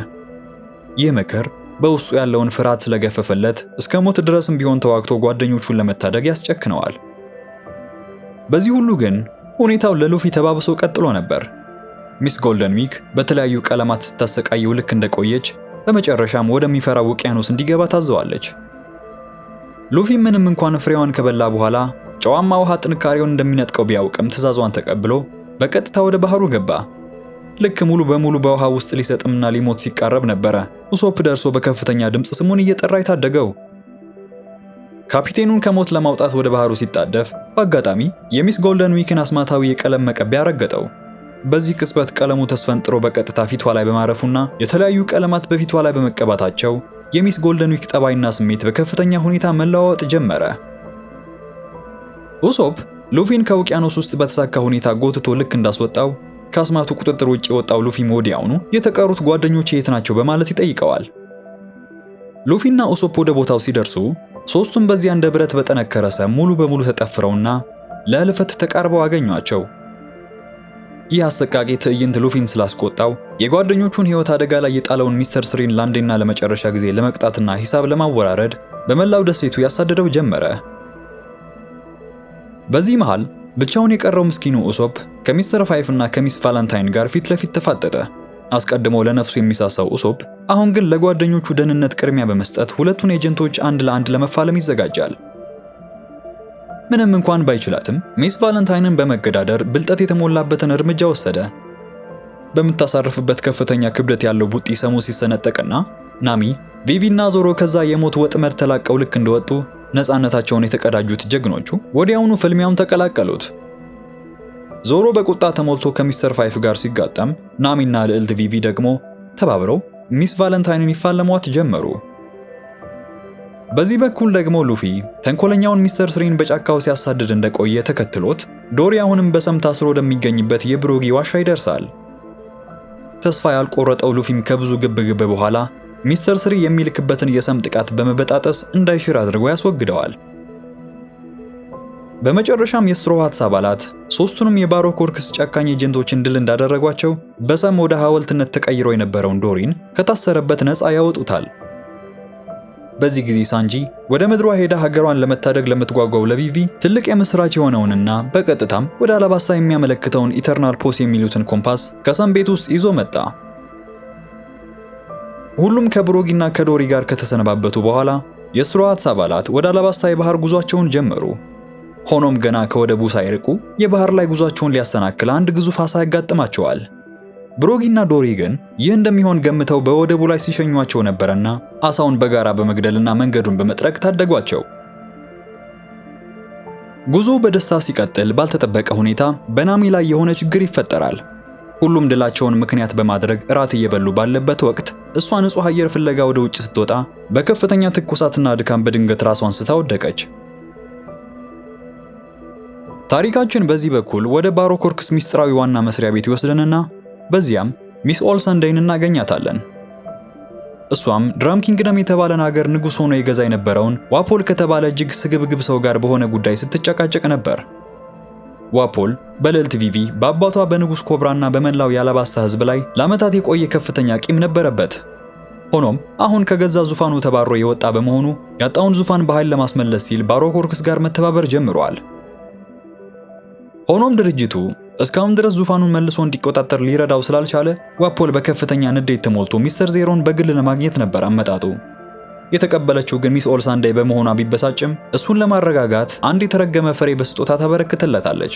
[SPEAKER 1] ይህ ምክር በውስጡ ያለውን ፍርሃት ስለገፈፈለት እስከ ሞት ድረስም ቢሆን ተዋግቶ ጓደኞቹን ለመታደግ ያስጨክነዋል። በዚህ ሁሉ ግን ሁኔታው ለሉፊ ተባብሶ ቀጥሎ ነበር። ሚስ ጎልደን ዊክ በተለያዩ ቀለማት ስታሰቃየው ልክ እንደቆየች በመጨረሻም ወደሚፈራው ውቅያኖስ እንዲገባ ታዘዋለች። ሉፊ ምንም እንኳን ፍሬዋን ከበላ በኋላ ጨዋማ ውሃ ጥንካሬውን እንደሚነጥቀው ቢያውቅም ትዕዛዟን ተቀብሎ በቀጥታ ወደ ባህሩ ገባ። ልክ ሙሉ በሙሉ በውሃ ውስጥ ሊሰጥምና ሊሞት ሲቃረብ ነበረ ኡሶፕ ደርሶ በከፍተኛ ድምፅ ስሙን እየጠራ የታደገው። ካፒቴኑን ከሞት ለማውጣት ወደ ባህሩ ሲጣደፍ በአጋጣሚ የሚስ ጎልደን ዊክን አስማታዊ የቀለም መቀቢያ ረገጠው። በዚህ ቅጽበት ቀለሙ ተስፈንጥሮ በቀጥታ ፊቷ ላይ በማረፉና የተለያዩ ቀለማት በፊቷ ላይ በመቀባታቸው የሚስ ጎልደን ዊክ ጠባይና ስሜት በከፍተኛ ሁኔታ መለዋወጥ ጀመረ። ኡሶፕ ሉፊን ከውቅያኖስ ውስጥ በተሳካ ሁኔታ ጎትቶ ልክ እንዳስወጣው ከአስማቱ ቁጥጥር ውጭ የወጣው ሉፊም ወዲያውኑ የተቀሩት ጓደኞች የት ናቸው በማለት ይጠይቀዋል። ሉፊና ኡሶፕ ወደ ቦታው ሲደርሱ ሶስቱም በዚያ እንደ ብረት በጠነከረ ሰም ሙሉ በሙሉ ተጠፍረውና ለህልፈት ተቃርበው አገኟቸው። ይህ አሰቃቂ ትዕይንት ሉፊን ስላስቆጣው የጓደኞቹን ህይወት አደጋ ላይ የጣለውን ሚስተር ስሪን ለአንዴና ለመጨረሻ ጊዜ ለመቅጣትና ሂሳብ ለማወራረድ በመላው ደሴቱ ያሳደደው ጀመረ። በዚህ መሃል ብቻውን የቀረው ምስኪኑ ኡሶፕ ከሚስተር ፋይፍ እና ከሚስ ቫለንታይን ጋር ፊት ለፊት ተፋጠጠ። አስቀድሞ ለነፍሱ የሚሳሳው ኡሶፕ አሁን ግን ለጓደኞቹ ደህንነት ቅድሚያ በመስጠት ሁለቱን ኤጀንቶች አንድ ለአንድ ለመፋለም ይዘጋጃል። ምንም እንኳን ባይችላትም ሚስ ቫለንታይንን በመገዳደር ብልጠት የተሞላበትን እርምጃ ወሰደ። በምታሳርፍበት ከፍተኛ ክብደት ያለው ቡጢ ሰሙ ሲሰነጠቅና ናሚ፣ ቪቪና ዞሮ ከዛ የሞት ወጥመድ ተላቀው ልክ እንደወጡ ነፃነታቸውን የተቀዳጁት ጀግኖቹ ወዲያውኑ ፍልሚያውን ተቀላቀሉት። ዞሮ በቁጣ ተሞልቶ ከሚስተር ፋይፍ ጋር ሲጋጠም ናሚና ልዕልት ቪቪ ደግሞ ተባብረው ሚስ ቫለንታይንን ይፋለሟት ጀመሩ። በዚህ በኩል ደግሞ ሉፊ ተንኮለኛውን ሚስተር ስሪን በጫካው ሲያሳድድ እንደቆየ ተከትሎት ዶሪ አሁንም በሰም ታስሮ ወደሚገኝበት የብሮጊ ዋሻ ይደርሳል። ተስፋ ያልቆረጠው ሉፊም ከብዙ ግብግብ በኋላ ሚስተር ስሪ የሚልክበትን የሰም ጥቃት በመበጣጠስ እንዳይሽር አድርጎ ያስወግደዋል። በመጨረሻም የስትሮ ሃትስ አባላት ሶስቱንም የባሮክ ወርክስ ጨካኝ ኤጀንቶችን ድል እንዳደረጓቸው በሰም ወደ ሐውልትነት ተቀይሮ የነበረውን ዶሪን ከታሰረበት ነፃ ያወጡታል። በዚህ ጊዜ ሳንጂ ወደ ምድሯ ሄዳ ሀገሯን ለመታደግ ለምትጓጓው ለቪቪ ትልቅ የምስራች የሆነውንና በቀጥታም ወደ አላባስታ የሚያመለክተውን ኢተርናል ፖስ የሚሉትን ኮምፓስ ከሰም ቤት ውስጥ ይዞ መጣ። ሁሉም ከብሮጊና ከዶሪ ጋር ከተሰነባበቱ በኋላ የስትሮ ሃትስ አባላት ወደ አላባስታ የባህር ጉዟቸውን ጀመሩ። ሆኖም ገና ከወደቡ ሳይርቁ የባህር ላይ ጉዟቸውን ሊያሰናክል አንድ ግዙፍ አሳ ያጋጥማቸዋል። ብሮጊና ዶሪ ግን ይህ እንደሚሆን ገምተው በወደቡ ላይ ሲሸኟቸው ነበርና አሳውን በጋራ በመግደልና መንገዱን በመጥረግ ታደጓቸው። ጉዞ በደስታ ሲቀጥል ባልተጠበቀ ሁኔታ በናሚ ላይ የሆነ ችግር ይፈጠራል። ሁሉም ድላቸውን ምክንያት በማድረግ እራት እየበሉ ባለበት ወቅት እሷ ንጹህ አየር ፍለጋ ወደ ውጭ ስትወጣ በከፍተኛ ትኩሳትና ድካም በድንገት ራሷን ስታ ወደቀች። ታሪካችን በዚህ በኩል ወደ ባሮክ ወርክስ ሚስጥራዊ ዋና መስሪያ ቤት ይወስደንና በዚያም ሚስ ኦልሰንዴይን እናገኛታለን። እሷም ድራም ኪንግደም የተባለን ሀገር ንጉስ ሆኖ ይገዛ የነበረውን ዋፖል ከተባለ እጅግ ስግብግብ ሰው ጋር በሆነ ጉዳይ ስትጨቃጨቅ ነበር። ዋፖል በልዕልት ቪቪ በአባቷ በንጉስ ኮብራና በመላው የአላባስታ ሕዝብ ላይ ለዓመታት የቆየ ከፍተኛ ቂም ነበረበት። ሆኖም አሁን ከገዛ ዙፋኑ ተባሮ የወጣ በመሆኑ ያጣውን ዙፋን በኃይል ለማስመለስ ሲል ባሮክ ወርክስ ጋር መተባበር ጀምሯል። ሆኖም ድርጅቱ እስካሁን ድረስ ዙፋኑን መልሶ እንዲቆጣጠር ሊረዳው ስላልቻለ ዋፖል በከፍተኛ ንዴት ተሞልቶ ሚስተር ዜሮን በግል ለማግኘት ነበር አመጣጡ። የተቀበለችው ግን ሚስ ኦልሰንዴይ በመሆኗ ቢበሳጭም እሱን ለማረጋጋት አንድ የተረገመ ፍሬ በስጦታ ታበረክትለታለች።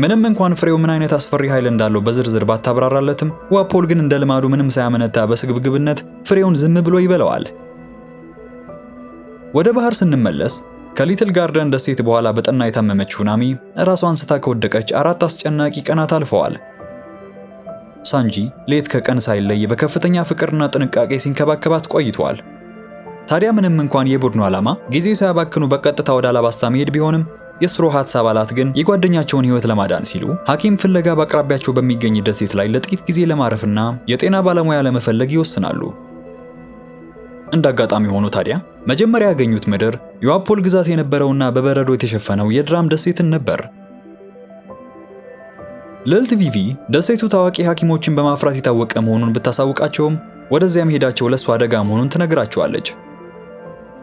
[SPEAKER 1] ምንም እንኳን ፍሬው ምን አይነት አስፈሪ ኃይል እንዳለው በዝርዝር ባታብራራለትም ዋፖል ግን እንደ ልማዱ ምንም ሳያመነታ በስግብግብነት ፍሬውን ዝም ብሎ ይበላዋል። ወደ ባህር ስንመለስ ከሊትል ጋርደን ደሴት በኋላ በጠና የታመመችው ናሚ ራሷን ስታ ከወደቀች 4 አስጨናቂ ቀናት አልፈዋል። ሳንጂ ሌት ከቀን ሳይለይ በከፍተኛ ፍቅርና ጥንቃቄ ሲንከባከባት ቆይቷል። ታዲያ ምንም እንኳን የቡድኑ ዓላማ ጊዜ ሳያባክኑ በቀጥታ ወደ አላባስታ መሄድ ቢሆንም የስትሮ ሃትስ አባላት ግን የጓደኛቸውን ሕይወት ለማዳን ሲሉ ሐኪም ፍለጋ በአቅራቢያቸው በሚገኝ ደሴት ላይ ለጥቂት ጊዜ ለማረፍና የጤና ባለሙያ ለመፈለግ ይወስናሉ። እንዳጋጣሚ ሆኖ ታዲያ መጀመሪያ ያገኙት ምድር የዋፖል ግዛት የነበረውና በበረዶ የተሸፈነው የድራም ደሴትን ነበር። ልዕልት ቪቪ ደሴቱ ታዋቂ ሐኪሞችን በማፍራት የታወቀ መሆኑን ብታሳውቃቸውም ወደዚያ መሄዳቸው ለሷ አደጋ መሆኑን ትነግራቸዋለች።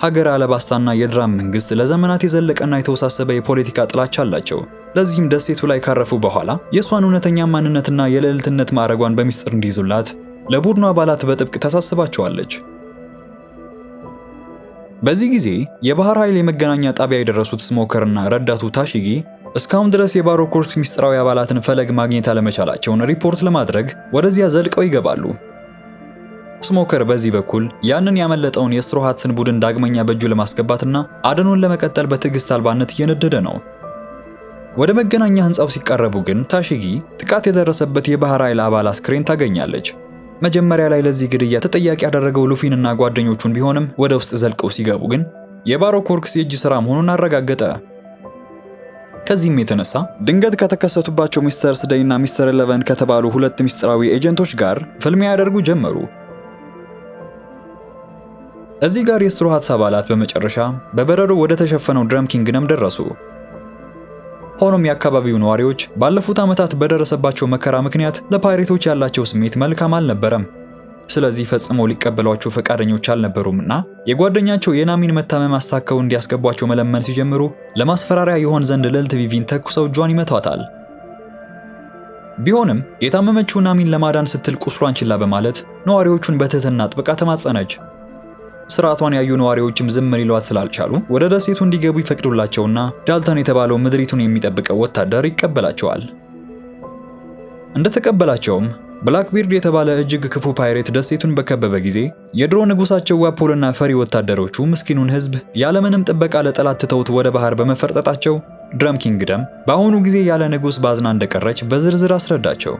[SPEAKER 1] ሀገር አላባስታና የድራም መንግስት ለዘመናት የዘለቀና የተወሳሰበ የፖለቲካ ጥላቻ አላቸው። ለዚህም ደሴቱ ላይ ካረፉ በኋላ የሷን እውነተኛ ማንነትና የልዕልትነት ማዕረጓን በሚስጥር እንዲይዙላት ለቡድኑ አባላት በጥብቅ ታሳስባቸዋለች። በዚህ ጊዜ የባህር ኃይል የመገናኛ ጣቢያ የደረሱት ስሞከርና ረዳቱ ታሺጊ እስካሁን ድረስ የባሮክ ወርክስ ሚስጥራዊ አባላትን ፈለግ ማግኘት አለመቻላቸውን ሪፖርት ለማድረግ ወደዚያ ዘልቀው ይገባሉ። ስሞከር በዚህ በኩል ያንን ያመለጠውን የስትሮ ሃትስን ቡድን ዳግመኛ በእጁ ለማስገባትና አደኑን ለመቀጠል በትዕግስት አልባነት እየነደደ ነው። ወደ መገናኛ ህንጻው ሲቃረቡ ግን ታሺጊ ጥቃት የደረሰበት የባህር ኃይል አባል አስክሬን ታገኛለች። መጀመሪያ ላይ ለዚህ ግድያ ተጠያቂ ያደረገው ሉፊንና ጓደኞቹን ቢሆንም ወደ ውስጥ ዘልቀው ሲገቡ ግን የባሮክ ወርክስ የእጅ ሥራ መሆኑን አረጋገጠ። ከዚህም የተነሳ ድንገት ከተከሰቱባቸው ሚስተር ስደይና ሚስተር 11 ከተባሉ ሁለት ሚስጥራዊ ኤጀንቶች ጋር ፍልሚያ ያደርጉ ጀመሩ። እዚህ ጋር የስትሮ ሃትስ አባላት በመጨረሻ በበረዶ ወደ ተሸፈነው ድራም ኪንግደም ደረሱ። ሆኖም የአካባቢው ነዋሪዎች ባለፉት ዓመታት በደረሰባቸው መከራ ምክንያት ለፓይሬቶች ያላቸው ስሜት መልካም አልነበረም። ስለዚህ ፈጽመው ሊቀበሏቸው ፈቃደኞች አልነበሩምና የጓደኛቸው የናሚን መታመም አስታከው እንዲያስገቧቸው መለመን ሲጀምሩ ለማስፈራሪያ ይሆን ዘንድ ልዕልት ቪቪን ተኩሰው እጇን ይመቷታል። ቢሆንም የታመመችው ናሚን ለማዳን ስትል ቁስሏን ችላ በማለት ነዋሪዎቹን በትህትና አጥብቃ ተማጸነች። ስርዓቷን ያዩ ነዋሪዎችም ዝም ሊሏት ስላልቻሉ ወደ ደሴቱ እንዲገቡ ይፈቅዱላቸውና ዳልተን የተባለው ምድሪቱን የሚጠብቀው ወታደር ይቀበላቸዋል። እንደተቀበላቸውም ብላክቢርድ የተባለ እጅግ ክፉ ፓይሬት ደሴቱን በከበበ ጊዜ የድሮ ንጉሳቸው ዋፖልና ፈሪ ወታደሮቹ ምስኪኑን ሕዝብ ያለምንም ጥበቃ ለጠላት ትተውት ወደ ባህር በመፈርጠጣቸው ድራም ኪንግደም በአሁኑ ጊዜ ያለ ንጉስ ባዝና እንደቀረች በዝርዝር አስረዳቸው።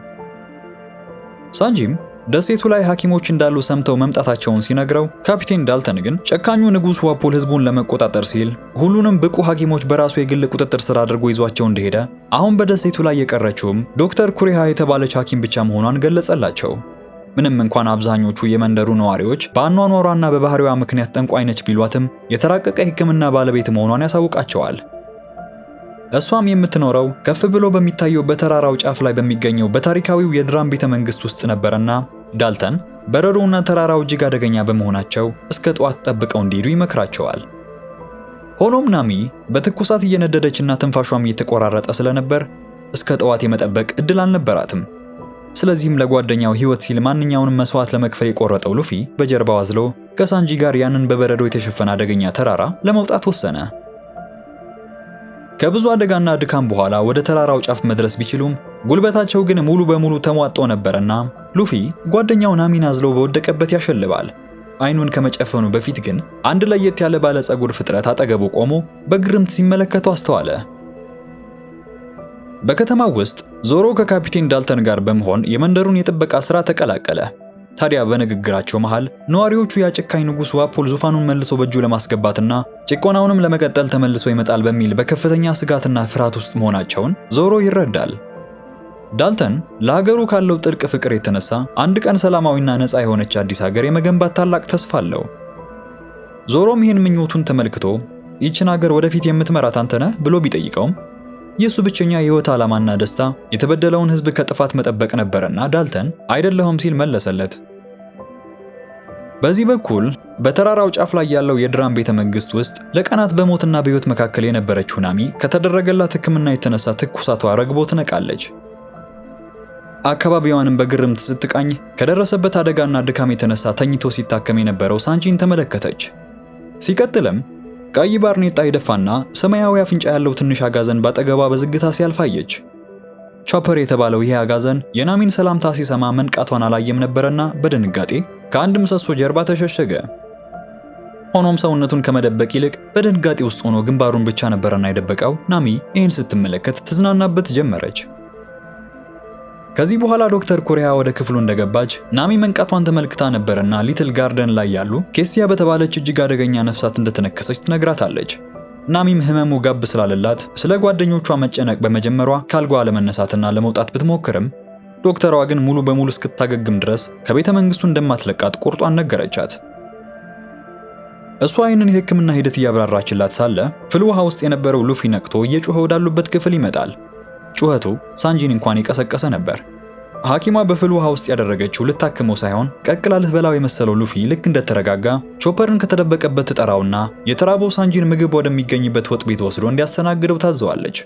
[SPEAKER 1] ሳንጂም ደሴቱ ላይ ሐኪሞች እንዳሉ ሰምተው መምጣታቸውን ሲነግረው ካፒቴን ዳልተን ግን ጨካኙ ንጉስ ዋፖል ሕዝቡን ለመቆጣጠር ሲል ሁሉንም ብቁ ሐኪሞች በራሱ የግል ቁጥጥር ስር አድርጎ ይዟቸው እንደሄደ አሁን በደሴቱ ላይ የቀረችውም ዶክተር ኩሪሃ የተባለች ሐኪም ብቻ መሆኗን ገለጸላቸው። ምንም እንኳን አብዛኞቹ የመንደሩ ነዋሪዎች በአኗኗሯና በባህሪዋ ምክንያት ጠንቋይ ነች ቢሏትም የተራቀቀ ሕክምና ባለቤት መሆኗን ያሳውቃቸዋል። እሷም የምትኖረው ከፍ ብሎ በሚታየው በተራራው ጫፍ ላይ በሚገኘው በታሪካዊው የድራም ቤተ መንግስት ውስጥ ነበርና ዳልተን በረዶውና ተራራው እጅግ አደገኛ በመሆናቸው እስከ ጠዋት ጠብቀው እንዲሄዱ ይመክራቸዋል። ሆኖም ናሚ በትኩሳት እየነደደችና ትንፋሿም እየተቆራረጠ ስለነበር እስከ ጠዋት የመጠበቅ እድል አልነበራትም። ስለዚህም ለጓደኛው ህይወት ሲል ማንኛውንም መስዋዕት ለመክፈል የቆረጠው ሉፊ በጀርባው አዝሎ ከሳንጂ ጋር ያንን በበረዶ የተሸፈነ አደገኛ ተራራ ለመውጣት ወሰነ። ከብዙ አደጋና ድካም በኋላ ወደ ተራራው ጫፍ መድረስ ቢችሉም ጉልበታቸው ግን ሙሉ በሙሉ ተሟጦ ነበርና ሉፊ ጓደኛው ናሚን አዝሎ በወደቀበት ያሸልባል። አይኑን ከመጨፈኑ በፊት ግን አንድ ለየት ያለ ባለ ጸጉር ፍጥረት አጠገቡ ቆሞ በግርምት ሲመለከተው አስተዋለ። በከተማው ውስጥ ዞሮ ከካፒቴን ዳልተን ጋር በመሆን የመንደሩን የጥበቃ ስራ ተቀላቀለ። ታዲያ በንግግራቸው መሃል ነዋሪዎቹ ያጨካኝ ንጉስ ዋፖል ዙፋኑን መልሶ በእጁ ለማስገባትና ጭቆናውንም ለመቀጠል ተመልሶ ይመጣል በሚል በከፍተኛ ስጋትና ፍርሃት ውስጥ መሆናቸውን ዞሮ ይረዳል። ዳልተን ለሀገሩ ካለው ጥልቅ ፍቅር የተነሳ አንድ ቀን ሰላማዊና ነፃ የሆነች አዲስ ሀገር የመገንባት ታላቅ ተስፋ አለው። ዞሮም ይህን ምኞቱን ተመልክቶ ይህችን ሀገር ወደፊት የምትመራት አንተ ነህ ብሎ ቢጠይቀውም የሱ ብቸኛ የህይወት ዓላማና ደስታ የተበደለውን ህዝብ ከጥፋት መጠበቅ ነበርና ዳልተን አይደለሁም ሲል መለሰለት። በዚህ በኩል በተራራው ጫፍ ላይ ያለው የድራም ቤተ መንግስት ውስጥ ለቀናት በሞትና በህይወት መካከል የነበረችው ናሚ ከተደረገላት ሕክምና የተነሳ ትኩሳቷ ረግቦ ትነቃለች። አካባቢዋንም በግርምት ስትቃኝ ከደረሰበት አደጋና ድካም የተነሳ ተኝቶ ሲታከም የነበረው ሳንጂን ተመለከተች። ሲቀጥልም ቀይ ባርኔጣ የደፋና ሰማያዊ አፍንጫ ያለው ትንሽ አጋዘን ባጠገቧ በዝግታ ሲያልፋየች። ቾፐር የተባለው ይሄ አጋዘን የናሚን ሰላምታ ሲሰማ መንቃቷን አላየም ነበርና በድንጋጤ ከአንድ ምሰሶ ጀርባ ተሸሸገ። ሆኖም ሰውነቱን ከመደበቅ ይልቅ በድንጋጤ ውስጥ ሆኖ ግንባሩን ብቻ ነበርና የደበቀው። ናሚ ይህን ስትመለከት ትዝናናበት ጀመረች። ከዚህ በኋላ ዶክተር ኩሪያ ወደ ክፍሉ እንደገባች ናሚ መንቃቷን ተመልክታ ነበርና ሊትል ጋርደን ላይ ያሉ ኬሲያ በተባለች እጅግ አደገኛ ነፍሳት እንደተነከሰች ትነግራታለች። ናሚም ህመሙ ጋብ ስላለላት ስለ ጓደኞቿ መጨነቅ በመጀመሯ ካልጓ ለመነሳትና ለመውጣት ብትሞክርም ዶክተሯ ግን ሙሉ በሙሉ እስክታገግም ድረስ ከቤተ መንግስቱ እንደማትለቃት ቁርጧን ነገረቻት። እሷ ይህንን የህክምና ሂደት እያብራራችላት ሳለ ፍል ውሃ ውስጥ የነበረው ሉፊ ነቅቶ እየጮኸ ወዳሉበት ክፍል ይመጣል። ጩኸቱ ሳንጂን እንኳን የቀሰቀሰ ነበር። ሐኪሟ በፍል ውሃ ውስጥ ያደረገችው ልታክመው ሳይሆን ቀቅላ ልትበላው የመሰለው ሉፊ ልክ እንደተረጋጋ ቾፐርን ከተደበቀበት ትጠራውና የተራበው ሳንጂን ምግብ ወደሚገኝበት ወጥ ቤት ወስዶ እንዲያስተናግደው ታዘዋለች።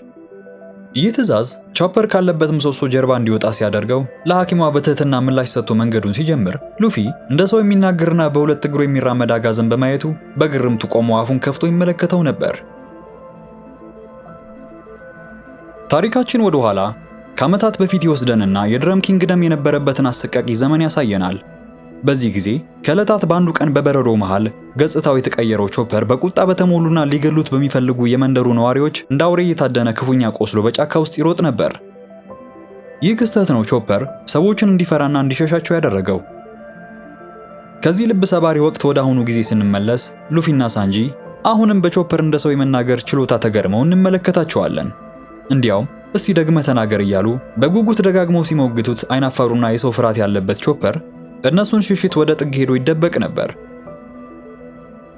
[SPEAKER 1] ይህ ትዕዛዝ ቾፐር ካለበት ምሰሶ ጀርባ እንዲወጣ ሲያደርገው ለሐኪሟ በትህትና ምላሽ ሰጥቶ መንገዱን ሲጀምር ሉፊ እንደ ሰው የሚናገርና በሁለት እግሩ የሚራመድ አጋዘን በማየቱ በግርምቱ ቆሞ አፉን ከፍቶ ይመለከተው ነበር። ታሪካችን ወደ ኋላ ከዓመታት በፊት ይወስደንና የድረም ኪንግደም የነበረበትን አሰቃቂ ዘመን ያሳየናል። በዚህ ጊዜ ከዕለታት በአንዱ ቀን በበረዶ መሃል ገጽታው የተቀየረው ቾፐር በቁጣ በተሞሉና ሊገሉት በሚፈልጉ የመንደሩ ነዋሪዎች እንደ አውሬ እየታደነ ክፉኛ ቆስሎ በጫካ ውስጥ ይሮጥ ነበር። ይህ ክስተት ነው ቾፐር ሰዎችን እንዲፈራና እንዲሸሻቸው ያደረገው። ከዚህ ልብ ሰባሪ ወቅት ወደ አሁኑ ጊዜ ስንመለስ ሉፊና ሳንጂ አሁንም በቾፐር እንደ ሰው የመናገር ችሎታ ተገርመው እንመለከታቸዋለን። እንዲያውም እስቲ ደግመ ተናገር እያሉ በጉጉት ደጋግመው ሲሞግቱት አይናፋሩና የሰው ፍርሃት ያለበት ቾፐር እነሱን ሽሽት ወደ ጥግ ሄዶ ይደበቅ ነበር።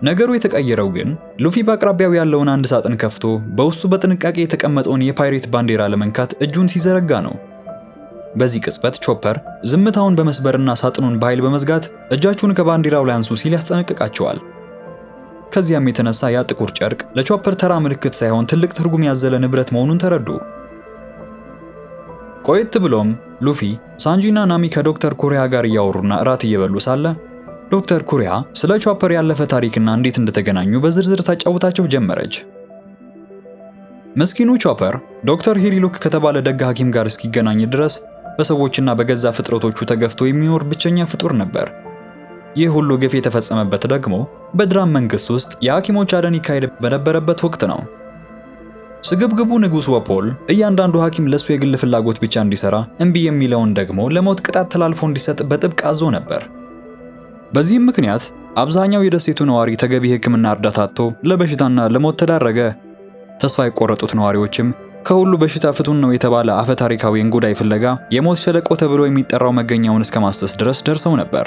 [SPEAKER 1] ነገሩ የተቀየረው ግን ሉፊ በአቅራቢያው ያለውን አንድ ሳጥን ከፍቶ በውስጡ በጥንቃቄ የተቀመጠውን የፓይሬት ባንዲራ ለመንካት እጁን ሲዘረጋ ነው። በዚህ ቅጽበት ቾፐር ዝምታውን በመስበርና ሳጥኑን በኃይል በመዝጋት እጃችሁን ከባንዲራው ላይ አንሱ ሲል ያስጠነቅቃቸዋል። ከዚያም የተነሳ ያ ጥቁር ጨርቅ ለቾፐር ተራ ምልክት ሳይሆን ትልቅ ትርጉም ያዘለ ንብረት መሆኑን ተረዱ። ቆየት ብሎም ሉፊ ሳንጂና ናሚ ከዶክተር ኩሪያ ጋር እያወሩና እራት እየበሉ ሳለ ዶክተር ኩሪያ ስለ ቾፐር ያለፈ ታሪክና እንዴት እንደተገናኙ በዝርዝር ታጫውታቸው ጀመረች። ምስኪኑ ቾፐር ዶክተር ሂሪሉክ ከተባለ ደግ ሐኪም ጋር እስኪገናኝ ድረስ በሰዎችና በገዛ ፍጥረቶቹ ተገፍቶ የሚኖር ብቸኛ ፍጡር ነበር። ይህ ሁሉ ግፍ የተፈጸመበት ደግሞ በድራም መንግስት ውስጥ የሐኪሞች አደን ይካሄድ በነበረበት ወቅት ነው። ስግብግቡ ንጉስ ዋፖል እያንዳንዱ ሐኪም ለሱ የግል ፍላጎት ብቻ እንዲሰራ እምቢ የሚለውን ደግሞ ለሞት ቅጣት ተላልፎ እንዲሰጥ በጥብቅ አዞ ነበር። በዚህም ምክንያት አብዛኛው የደሴቱ ነዋሪ ተገቢ ሕክምና እርዳታ አጥቶ ለበሽታና ለሞት ተዳረገ። ተስፋ የቆረጡት ነዋሪዎችም ከሁሉ በሽታ ፍቱን ነው የተባለ አፈ ታሪካዊ እንጉዳይ ፍለጋ የሞት ሸለቆ ተብሎ የሚጠራው መገኛውን እስከ ማሰስ ድረስ ደርሰው ነበር።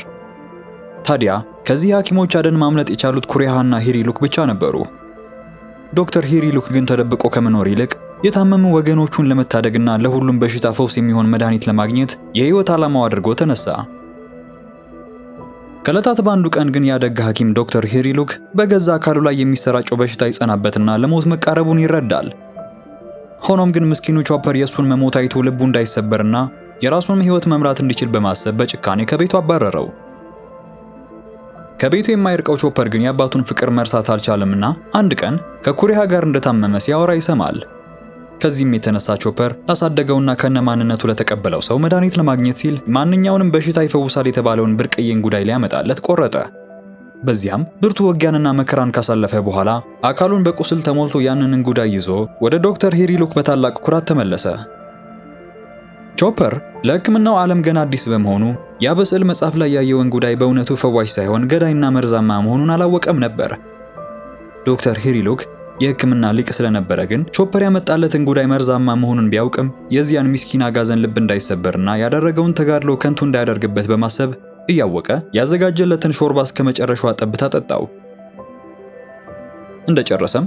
[SPEAKER 1] ታዲያ ከዚህ ሐኪሞች አደን ማምለጥ የቻሉት ኩሪያና ሂሪሉክ ብቻ ነበሩ። ዶክተር ሂሪሉክ ግን ተደብቆ ከመኖር ይልቅ የታመሙ ወገኖቹን ለመታደግና ለሁሉም በሽታ ፈውስ የሚሆን መድኃኒት ለማግኘት የህይወት ዓላማው አድርጎ ተነሳ። ከዕለታት በአንዱ ቀን ግን ያደግ ሐኪም ዶክተር ሄሪ ሉክ በገዛ አካሉ ላይ የሚሰራጨው በሽታ ይጸናበትና ለሞት መቃረቡን ይረዳል። ሆኖም ግን ምስኪኑ ቾፐር የሱን መሞት አይቶ ልቡ እንዳይሰበርና የራሱንም ህይወት መምራት እንዲችል በማሰብ በጭካኔ ከቤቱ አባረረው። ከቤቱ የማይርቀው ቾፐር ግን የአባቱን ፍቅር መርሳት አልቻለምና አንድ ቀን ከኩሪሃ ጋር እንደታመመ ሲያወራ ይሰማል። ከዚህም የተነሳ ቾፐር ላሳደገውና ከነማንነቱ ለተቀበለው ሰው መድኃኒት ለማግኘት ሲል ማንኛውንም በሽታ ይፈውሳል የተባለውን ብርቅዬ እንጉዳይ ሊያመጣለት ቆረጠ። በዚያም ብርቱ ውጊያንና መከራን ካሳለፈ በኋላ አካሉን በቁስል ተሞልቶ ያንን እንጉዳይ ይዞ ወደ ዶክተር ሄሪ ሉክ በታላቅ ኩራት ተመለሰ። ቾፐር ለሕክምናው ዓለም ገና አዲስ በመሆኑ ያ በስዕል መጽሐፍ ላይ ያየው እንጉዳይ በእውነቱ ፈዋሽ ሳይሆን ገዳይና መርዛማ መሆኑን አላወቀም ነበር። ዶክተር ሄሪ ሉክ የሕክምና ሊቅ ስለነበረ ግን ቾፐር ያመጣለት እንጉዳይ መርዛማ መሆኑን ቢያውቅም የዚያን ምስኪን አጋዘን ልብ እንዳይሰበርና ያደረገውን ተጋድሎ ከንቱ እንዳያደርግበት በማሰብ እያወቀ ያዘጋጀለትን ሾርባ እስከ መጨረሻው ጠብታ ጠጣው። እንደጨረሰም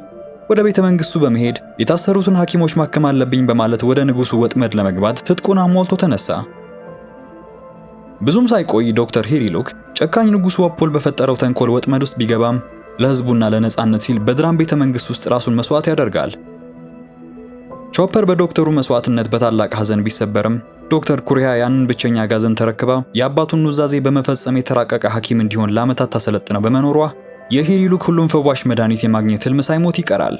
[SPEAKER 1] ወደ ቤተ መንግስቱ በመሄድ የታሰሩትን ሐኪሞች ማከም አለብኝ በማለት ወደ ንጉሱ ወጥመድ ለመግባት ትጥቁን አሟልቶ ተነሳ። ብዙም ሳይቆይ ዶክተር ሄሪ ሉክ ጨካኝ ንጉሱ ዋፖል በፈጠረው ተንኮል ወጥመድ ውስጥ ቢገባም ለህዝቡና ለነጻነት ሲል በድራም ቤተ መንግስት ውስጥ ራሱን መስዋዕት ያደርጋል። ቾፐር በዶክተሩ መስዋዕትነት በታላቅ ሐዘን ቢሰበርም ዶክተር ኩሪሃ ያንን ብቸኛ አጋዘን ተረክባ የአባቱን ኑዛዜ በመፈጸም የተራቀቀ ሐኪም እንዲሆን ለዓመታት ታሰለጥነው በመኖሯ የሄሪ ሉክ ሁሉም ፈዋሽ መድኃኒት የማግኘት ህልም ሳይሞት ይቀራል።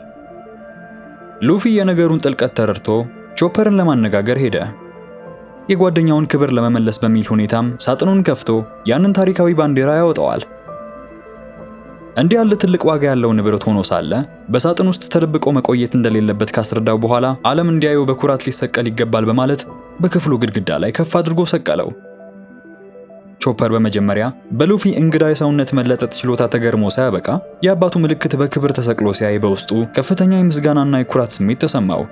[SPEAKER 1] ሉፊ የነገሩን ጥልቀት ተረድቶ ቾፐርን ለማነጋገር ሄደ። የጓደኛውን ክብር ለመመለስ በሚል ሁኔታም ሳጥኑን ከፍቶ ያንን ታሪካዊ ባንዲራ ያወጣዋል። እንዲህ ያለ ትልቅ ዋጋ ያለው ንብረት ሆኖ ሳለ በሳጥን ውስጥ ተደብቆ መቆየት እንደሌለበት ካስረዳው በኋላ ዓለም እንዲያየው በኩራት ሊሰቀል ይገባል በማለት በክፍሉ ግድግዳ ላይ ከፍ አድርጎ ሰቀለው። ቾፐር በመጀመሪያ በሉፊ እንግዳ የሰውነት መለጠጥ ችሎታ ተገርሞ ሳያበቃ የአባቱ ምልክት በክብር ተሰቅሎ ሲያይ በውስጡ ከፍተኛ የምስጋናና የኩራት ስሜት ተሰማው።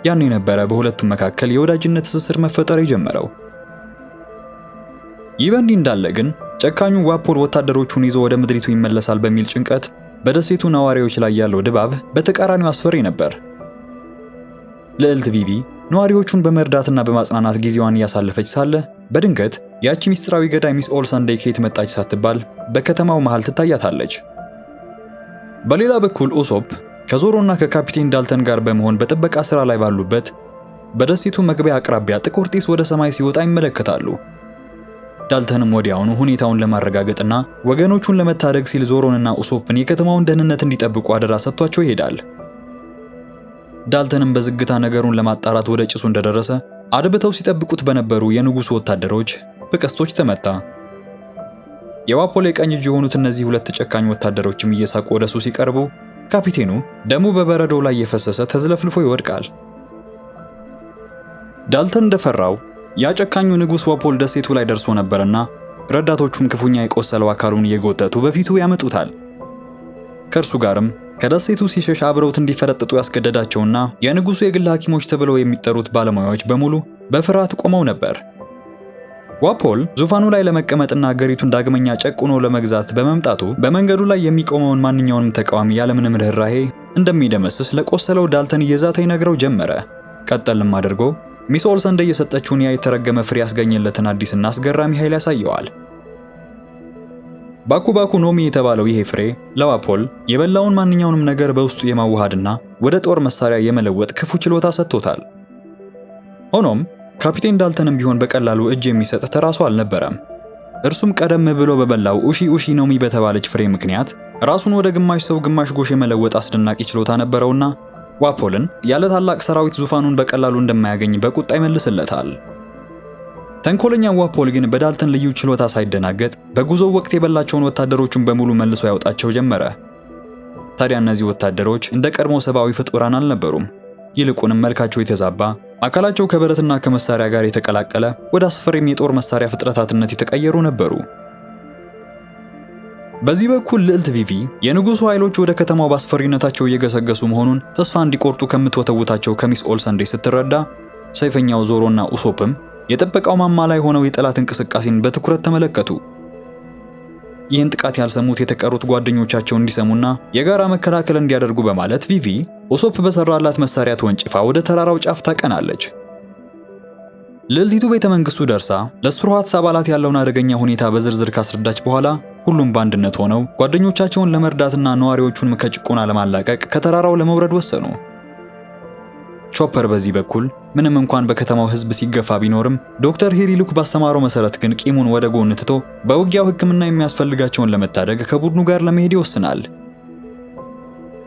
[SPEAKER 1] ያን የነበረ በሁለቱም መካከል የወዳጅነት ትስስር መፈጠር የጀመረው። ይህ በእንዲህ እንዳለ ግን ጨካኙ ዋፖል ወታደሮቹን ይዞ ወደ ምድሪቱ ይመለሳል በሚል ጭንቀት በደሴቱ ነዋሪዎች ላይ ያለው ድባብ በተቃራኒው አስፈሪ ነበር። ልዕልት ቪቪ ነዋሪዎቹን በመርዳትና በማጽናናት ጊዜዋን እያሳለፈች ሳለ በድንገት ያቺ ሚስጥራዊ ገዳይ ሚስ ኦልሰንዴይ ከየት መጣች ሳትባል በከተማው መሃል ትታያታለች። በሌላ በኩል ኡሶፕ ከዞሮና ከካፒቴን ዳልተን ጋር በመሆን በጥበቃ ስራ ላይ ባሉበት በደሴቱ መግቢያ አቅራቢያ ጥቁር ጢስ ወደ ሰማይ ሲወጣ ይመለከታሉ። ዳልተንም ወዲያውኑ ሁኔታውን ለማረጋገጥና ወገኖቹን ለመታደግ ሲል ዞሮንና ኡሶፕን የከተማውን ደህንነት እንዲጠብቁ አደራ ሰጥቷቸው ይሄዳል። ዳልተንም በዝግታ ነገሩን ለማጣራት ወደ ጭሱ እንደደረሰ አድብተው ሲጠብቁት በነበሩ የንጉሱ ወታደሮች በቀስቶች ተመታ። የዋፖል የቀኝ እጅ የሆኑት እነዚህ ሁለት ጨካኝ ወታደሮችም እየሳቁ ወደሱ ሲቀርቡ ካፒቴኑ ደሙ በበረዶው ላይ የፈሰሰ ተዝለፍልፎ ይወድቃል። ዳልተን እንደፈራው ያ ጨካኙ ንጉስ ዋፖል ደሴቱ ላይ ደርሶ ነበርና ረዳቶቹም ክፉኛ የቆሰለው አካሉን እየጎተቱ በፊቱ ያመጡታል። ከእርሱ ጋርም ከደሴቱ ሲሸሽ አብረውት እንዲፈረጥጡ ያስገደዳቸውና የንጉሱ የግል ሐኪሞች ተብለው የሚጠሩት ባለሙያዎች በሙሉ በፍርሃት ቆመው ነበር። ዋፖል ዙፋኑ ላይ ለመቀመጥና አገሪቱን ዳግመኛ ጨቁኖ ለመግዛት በመምጣቱ በመንገዱ ላይ የሚቆመውን ማንኛውንም ተቃዋሚ ያለምንም ርህራሄ እንደሚደመስስ ለቆሰለው ዳልተን እየዛተ ይነግረው ጀመረ። ቀጠልም አድርጎ ሚስ ኦልሰንዴይ የሰጠችውን ያ የተረገመ ፍሬ ያስገኘለትን አዲስና አስገራሚ ኃይል ያሳየዋል። ባኩባኩ ኖሚ የተባለው ይሄ ፍሬ ለዋፖል የበላውን ማንኛውንም ነገር በውስጡ የማዋሃድና ወደ ጦር መሳሪያ የመለወጥ ክፉ ችሎታ ሰጥቶታል። ሆኖም ካፒቴን ዳልተንም ቢሆን በቀላሉ እጅ የሚሰጥ ተራሱ አልነበረም። እርሱም ቀደም ብሎ በበላው ኡሺ ኖሚ በተባለች ፍሬ ምክንያት ራሱን ወደ ግማሽ ሰው ግማሽ ጎሽ የመለወጥ አስደናቂ ችሎታ ነበረውና ዋፖልን ያለ ታላቅ ሰራዊት ዙፋኑን በቀላሉ እንደማያገኝ በቁጣ ይመልስለታል። ተንኮለኛው ዋፖል ግን በዳልተን ልዩ ችሎታ ሳይደናገጥ በጉዞው ወቅት የበላቸውን ወታደሮቹን በሙሉ መልሶ ያወጣቸው ጀመረ። ታዲያ እነዚህ ወታደሮች እንደ ቀድሞ ሰብአዊ ፍጡራን አልነበሩም። ይልቁንም መልካቸው የተዛባ፣ አካላቸው ከብረትና ከመሳሪያ ጋር የተቀላቀለ፣ ወደ አስፈሪም የጦር መሳሪያ ፍጥረታትነት የተቀየሩ ነበሩ። በዚህ በኩል ልዕልት ቪቪ የንጉሱ ኃይሎች ወደ ከተማው በአስፈሪነታቸው እየገሰገሱ መሆኑን ተስፋ እንዲቆርጡ ከምትወተውታቸው ከሚስ ኦልሰንዴይ ስትረዳ፣ ሰይፈኛው ዞሮና ኡሶፕም የጠበቃው ማማ ላይ ሆነው የጠላት እንቅስቃሴን በትኩረት ተመለከቱ። ይህን ጥቃት ያልሰሙት የተቀሩት ጓደኞቻቸው እንዲሰሙና የጋራ መከላከል እንዲያደርጉ በማለት ቪቪ ኡሶፕ በሰራላት መሳሪያ ተወንጭፋ ወደ ተራራው ጫፍ ታቀናለች። ልዕልቲቱ ቤተ መንግስቱ ደርሳ ለስትሮ ሃትስ አባላት ያለውን አደገኛ ሁኔታ በዝርዝር ካስረዳች በኋላ ሁሉም በአንድነት ሆነው ጓደኞቻቸውን ለመርዳትና ነዋሪዎቹን ከጭቆና ለማላቀቅ ከተራራው ለመውረድ ወሰኑ። ቾፐር በዚህ በኩል ምንም እንኳን በከተማው ህዝብ ሲገፋ ቢኖርም ዶክተር ሂሪሉክ ባስተማረው መሰረት ግን ቂሙን ወደ ጎን ትቶ በውጊያው ሕክምና የሚያስፈልጋቸውን ለመታደግ ከቡድኑ ጋር ለመሄድ ይወስናል።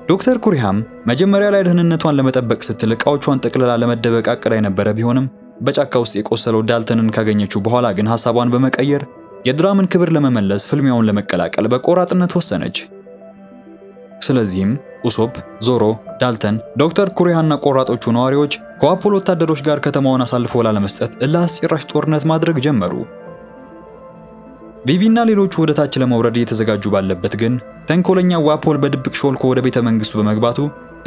[SPEAKER 1] ዶክተር ኩሪሃም መጀመሪያ ላይ ደህንነቷን ለመጠበቅ ስትል ዕቃዎቿን ጠቅልላ ለመደበቅ አቅዳ የነበረ ቢሆንም በጫካ ውስጥ የቆሰለው ዳልተንን ካገኘችው በኋላ ግን ሐሳቧን በመቀየር የድራምን ክብር ለመመለስ ፍልሚያውን ለመቀላቀል በቆራጥነት ወሰነች። ስለዚህም ኡሶፕ፣ ዞሮ፣ ዳልተን፣ ዶክተር ኩሪሃና ቆራጦቹ ነዋሪዎች ከዋፖል ወታደሮች ጋር ከተማውን አሳልፈው ላለመስጠት እልህ አስጨራሽ ጦርነት ማድረግ ጀመሩ። ቪቪና ሌሎቹ ወደ ታች ለመውረድ እየተዘጋጁ ባለበት ግን ተንኮለኛ ዋፖል በድብቅ ሾልኮ ወደ ቤተ መንግስቱ በመግባቱ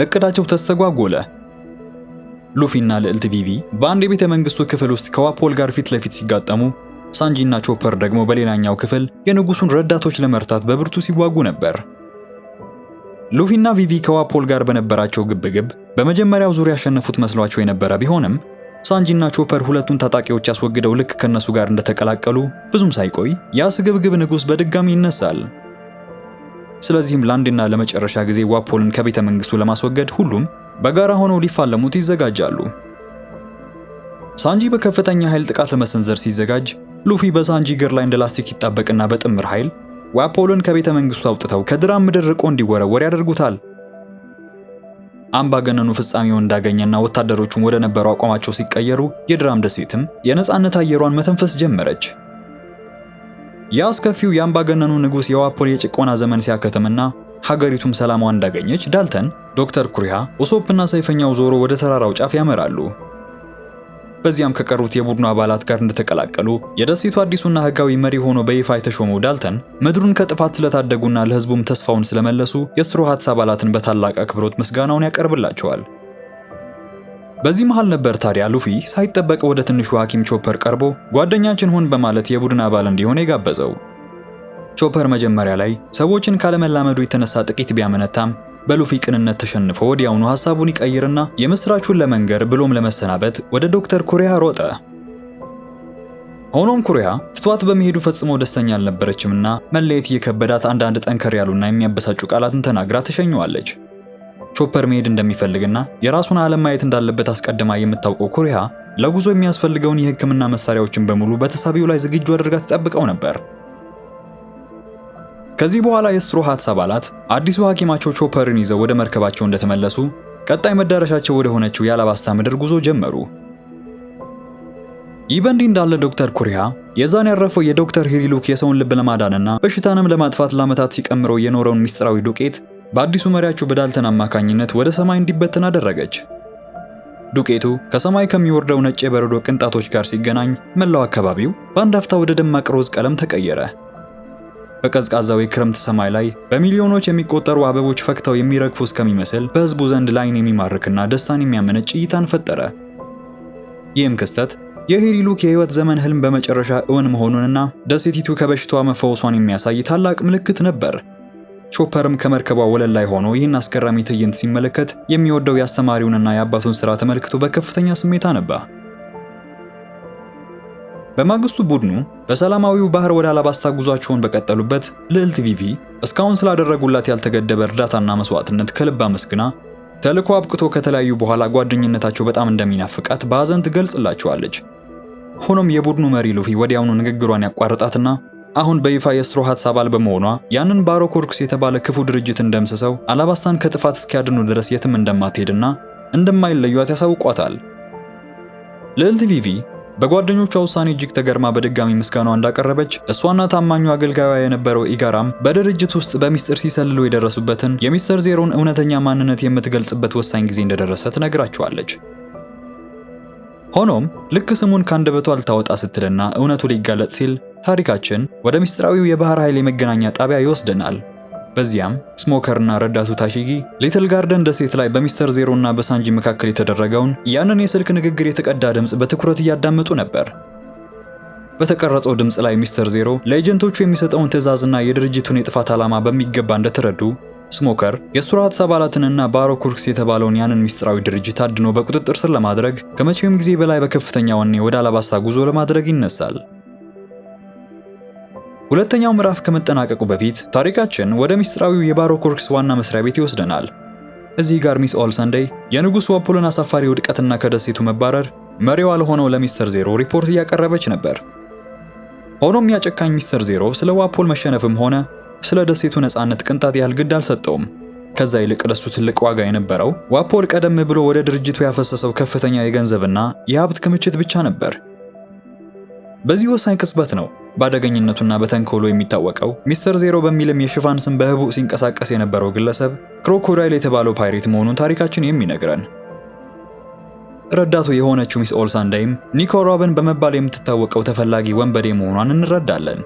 [SPEAKER 1] እቅዳቸው ተስተጓጎለ። ሉፊና ልዕልት ቪቪ በአንድ የቤተ መንግስቱ ክፍል ውስጥ ከዋፖል ጋር ፊት ለፊት ሲጋጠሙ፣ ሳንጂና ቾፐር ደግሞ በሌላኛው ክፍል የንጉሱን ረዳቶች ለመርታት በብርቱ ሲዋጉ ነበር። ሉፊና ቪቪ ከዋፖል ጋር በነበራቸው ግብግብ በመጀመሪያው ዙር ያሸነፉት መስሏቸው የነበረ ቢሆንም ሳንጂና ቾፐር ሁለቱን ታጣቂዎች ያስወግደው ልክ ከነሱ ጋር እንደተቀላቀሉ ብዙም ሳይቆይ ያ ስግብግብ ንጉስ በድጋሚ ይነሳል። ስለዚህም ለአንድና ለመጨረሻ ጊዜ ዋፖልን ከቤተ መንግስቱ ለማስወገድ ሁሉም በጋራ ሆነው ሊፋለሙት ይዘጋጃሉ። ሳንጂ በከፍተኛ ኃይል ጥቃት ለመሰንዘር ሲዘጋጅ፣ ሉፊ በሳንጂ እግር ላይ እንደ ላስቲክ ይጣበቅና በጥምር ኃይል ዋፖልን ከቤተ መንግስቱ አውጥተው ከድራም ምድር ርቆ እንዲወረወር ያደርጉታል። አምባገነኑ ፍጻሜውን እንዳገኘና ወታደሮቹም ወደ ነበረው አቋማቸው ሲቀየሩ የድራም ደሴትም የነጻነት አየሯን መተንፈስ ጀመረች። ያ አስከፊው የአምባገነኑ ንጉስ የዋፖል የጭቆና ዘመን ሲያከተምና ሀገሪቱም ሰላሟን እንዳገኘች ዳልተን፣ ዶክተር ኩሪሃ፣ ኡሶፕና ሰይፈኛው ዞሮ ወደ ተራራው ጫፍ ያመራሉ። በዚያም ከቀሩት የቡድኑ አባላት ጋር እንደተቀላቀሉ የደሴቱ አዲሱና ህጋዊ መሪ ሆኖ በይፋ የተሾመው ዳልተን ምድሩን ከጥፋት ስለታደጉና ለህዝቡም ተስፋውን ስለመለሱ የስትሮ ሃትስ አባላትን በታላቅ አክብሮት ምስጋናውን ያቀርብላቸዋል። በዚህ መሃል ነበር ታዲያ ሉፊ ሳይጠበቅ ወደ ትንሹ ሐኪም ቾፐር ቀርቦ ጓደኛችን ሆን በማለት የቡድን አባል እንዲሆን የጋበዘው። ቾፐር መጀመሪያ ላይ ሰዎችን ካለመላመዱ የተነሳ ጥቂት ቢያመነታም በሉፊ ቅንነት ተሸንፎ ወዲያውኑ ሐሳቡን ይቀይርና የምስራቹን ለመንገር ብሎም ለመሰናበት ወደ ዶክተር ኩሪሃ ሮጠ። ሆኖም ኩሪሃ ትቷት በመሄዱ ፈጽሞ ደስተኛ አልነበረችምና መለየት እየከበዳት አንዳንድ ጠንከር ያሉና የሚያበሳጩ ቃላትን ተናግራ ተሸኘዋለች። ቾፐር መሄድ እንደሚፈልግና የራሱን ዓለም ማየት እንዳለበት አስቀድማ የምታውቀው ኩሪሃ ለጉዞ የሚያስፈልገውን የሕክምና መሳሪያዎችን በሙሉ በተሳቢው ላይ ዝግጁ አድርጋ ተጠብቀው ነበር። ከዚህ በኋላ የስትሮ ሃትስ አባላት አዲሱ ሐኪማቸው ቾፐርን ይዘው ወደ መርከባቸው እንደተመለሱ ቀጣይ መዳረሻቸው ወደ ሆነችው የአላባስታ ምድር ጉዞ ጀመሩ። ይህ በእንዲህ እንዳለ ዶክተር ኩሪሃ የዛን ያረፈው የዶክተር ሂሪሉክ የሰውን ልብ ለማዳንና በሽታንም ለማጥፋት ለዓመታት ሲቀምረው የኖረውን ሚስጥራዊ ዱቄት በአዲሱ መሪያቸው በዳልተን አማካኝነት ወደ ሰማይ እንዲበተን አደረገች። ዱቄቱ ከሰማይ ከሚወርደው ነጭ የበረዶ ቅንጣቶች ጋር ሲገናኝ መላው አካባቢው በአንድ አፍታ ወደ ደማቅ ሮዝ ቀለም ተቀየረ። በቀዝቃዛው የክረምት ሰማይ ላይ በሚሊዮኖች የሚቆጠሩ አበቦች ፈክተው የሚረግፉ እስከሚመስል በህዝቡ ዘንድ ላይን የሚማርክና ደስታን የሚያመነጭ እይታን ፈጠረ። ይህም ክስተት የሂሪሉክ የህይወት ዘመን ህልም በመጨረሻ እውን መሆኑንና ደሴቲቱ ከበሽታዋ መፈወሷን የሚያሳይ ታላቅ ምልክት ነበር። ቾፐርም ከመርከቧ ወለል ላይ ሆኖ ይህን አስገራሚ ትዕይንት ሲመለከት የሚወደው የአስተማሪውንና የአባቱን ሥራ ተመልክቶ በከፍተኛ ስሜት አነባ። በማግስቱ ቡድኑ በሰላማዊው ባህር ወደ አላባስታ ጉዟቸውን በቀጠሉበት ልዕልት ቪቪ እስካሁን ስላደረጉላት ያልተገደበ እርዳታና መስዋዕትነት ከልብ አመስግና ተልዕኮ አብቅቶ ከተለያዩ በኋላ ጓደኝነታቸው በጣም እንደሚናፍቃት በሐዘን ትገልጽላቸዋለች። ሆኖም የቡድኑ መሪ ሉፊ ወዲያውኑ ንግግሯን ያቋርጣትና አሁን በይፋ የስትሮ ሃትስ አባል በመሆኗ ያንን ባሮኮርክስ የተባለ ክፉ ድርጅትን ደምስሰው አላባስታን ከጥፋት እስኪያድኑ ድረስ የትም እንደማትሄድና እንደማይለዩት ያሳውቋታል። ልዕልት ቪቪ በጓደኞቿ ውሳኔ እጅግ ተገርማ በድጋሚ ምስጋናዋ እንዳቀረበች እሷና ታማኙ አገልጋዩ የነበረው ኢጋራም በድርጅት ውስጥ በሚስጥር ሲሰልሉ የደረሱበትን የሚስተር ዜሮን እውነተኛ ማንነት የምትገልጽበት ወሳኝ ጊዜ እንደደረሰ ትነግራቸዋለች። ሆኖም ልክ ስሙን ካንደበቷ ልታወጣ ስትልና እውነቱ ሊጋለጥ ሲል ታሪካችን ወደ ሚስጥራዊው የባህር ኃይል የመገናኛ ጣቢያ ይወስደናል። በዚያም ስሞከርና ረዳቱ ታሺጊ ሊትል ጋርደን ደሴት ላይ በሚስተር ዜሮና በሳንጂ መካከል የተደረገውን ያንን የስልክ ንግግር የተቀዳ ድምጽ በትኩረት እያዳመጡ ነበር። በተቀረጸው ድምጽ ላይ ሚስተር ዜሮ ለኤጀንቶቹ የሚሰጠውን ትዕዛዝና የድርጅቱን የጥፋት ዓላማ በሚገባ እንደተረዱ፣ ስሞከር የሱራሃትስ አባላትንና ባሮኩርክስ የተባለውን ያንን ሚስጥራዊ ድርጅት አድኖ በቁጥጥር ስር ለማድረግ ከመቼውም ጊዜ በላይ በከፍተኛ ወኔ ወደ አላባስታ ጉዞ ለማድረግ ይነሳል። ሁለተኛው ምዕራፍ ከመጠናቀቁ በፊት ታሪካችን ወደ ሚስጥራዊው የባሮኩርክስ ዋና መስሪያ ቤት ይወስደናል። እዚህ ጋር ሚስ ኦልሰንዴይ የንጉሥ ዋፖልን አሳፋሪ ውድቀትና ከደሴቱ መባረር መሪዋ ለሆነው ለሚስተር ዜሮ ሪፖርት እያቀረበች ነበር። ሆኖም ያጨካኝ ሚስተር ዜሮ ስለ ዋፖል መሸነፍም ሆነ ስለ ደሴቱ ነፃነት ቅንጣት ያህል ግድ አልሰጠውም። ከዛ ይልቅ ለሱ ትልቅ ዋጋ የነበረው ዋፖል ቀደም ብሎ ወደ ድርጅቱ ያፈሰሰው ከፍተኛ የገንዘብና የሀብት ክምችት ብቻ ነበር። በዚህ ወሳኝ ቅጽበት ነው በአደገኝነቱና በተንኮሉ የሚታወቀው ሚስተር ዜሮ በሚልም የሽፋን ስም በህቡ ሲንቀሳቀስ የነበረው ግለሰብ ክሮኮዳይል የተባለው ፓይሬት መሆኑን ታሪካችን የሚነግረን። ረዳቱ የሆነችው ሚስ ኦልሰንዴይም ኒኮ ሮቢን በመባል የምትታወቀው ተፈላጊ ወንበዴ መሆኗን እንረዳለን።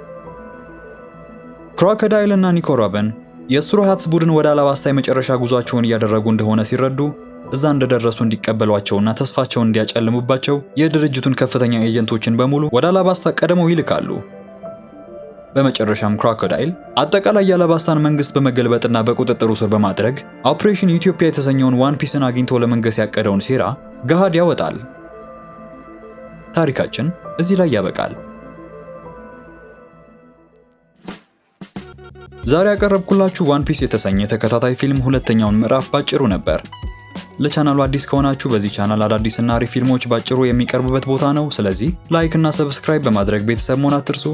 [SPEAKER 1] ክሮኮዳይል እና ኒኮ ሮቢን የሱራሃትስ ቡድን ወደ አላባስታ የመጨረሻ ጉዟቸውን እያደረጉ እንደሆነ ሲረዱ እዛ እንደደረሱ እንዲቀበሏቸውና ተስፋቸውን እንዲያጨልሙባቸው የድርጅቱን ከፍተኛ ኤጀንቶችን በሙሉ ወደ አላባስታ ቀድመው ይልካሉ። በመጨረሻም ክሮኮዳይል አጠቃላይ የአላባስታን መንግስት በመገልበጥና በቁጥጥሩ ስር በማድረግ ኦፕሬሽን ኢትዮጵያ የተሰኘውን ዋን ፒስን አግኝቶ ለመንገስ ያቀደውን ሴራ ገሃድ ያወጣል። ታሪካችን እዚህ ላይ ያበቃል። ዛሬ ያቀረብኩላችሁ ዋን ፒስ የተሰኘ ተከታታይ ፊልም ሁለተኛውን ምዕራፍ ባጭሩ ነበር። ለቻናሉ አዲስ ከሆናችሁ በዚህ ቻናል አዳዲስና አሪፍ ፊልሞች ባጭሩ የሚቀርቡበት ቦታ ነው። ስለዚህ ላይክ እና ሰብስክራይብ በማድረግ ቤተሰብ መሆን አትርሱ።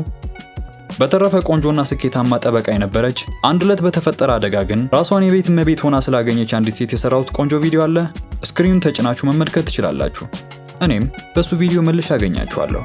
[SPEAKER 1] በተረፈ ቆንጆና ስኬታማ ጠበቃ የነበረች አንድ ዕለት በተፈጠረ አደጋ ግን ራሷን የቤት እመቤት ሆና ስላገኘች አንዲት ሴት የሰራሁት ቆንጆ ቪዲዮ አለ። ስክሪኑን ተጭናችሁ መመልከት ትችላላችሁ። እኔም በሱ ቪዲዮ መልሼ አገኛችኋለሁ።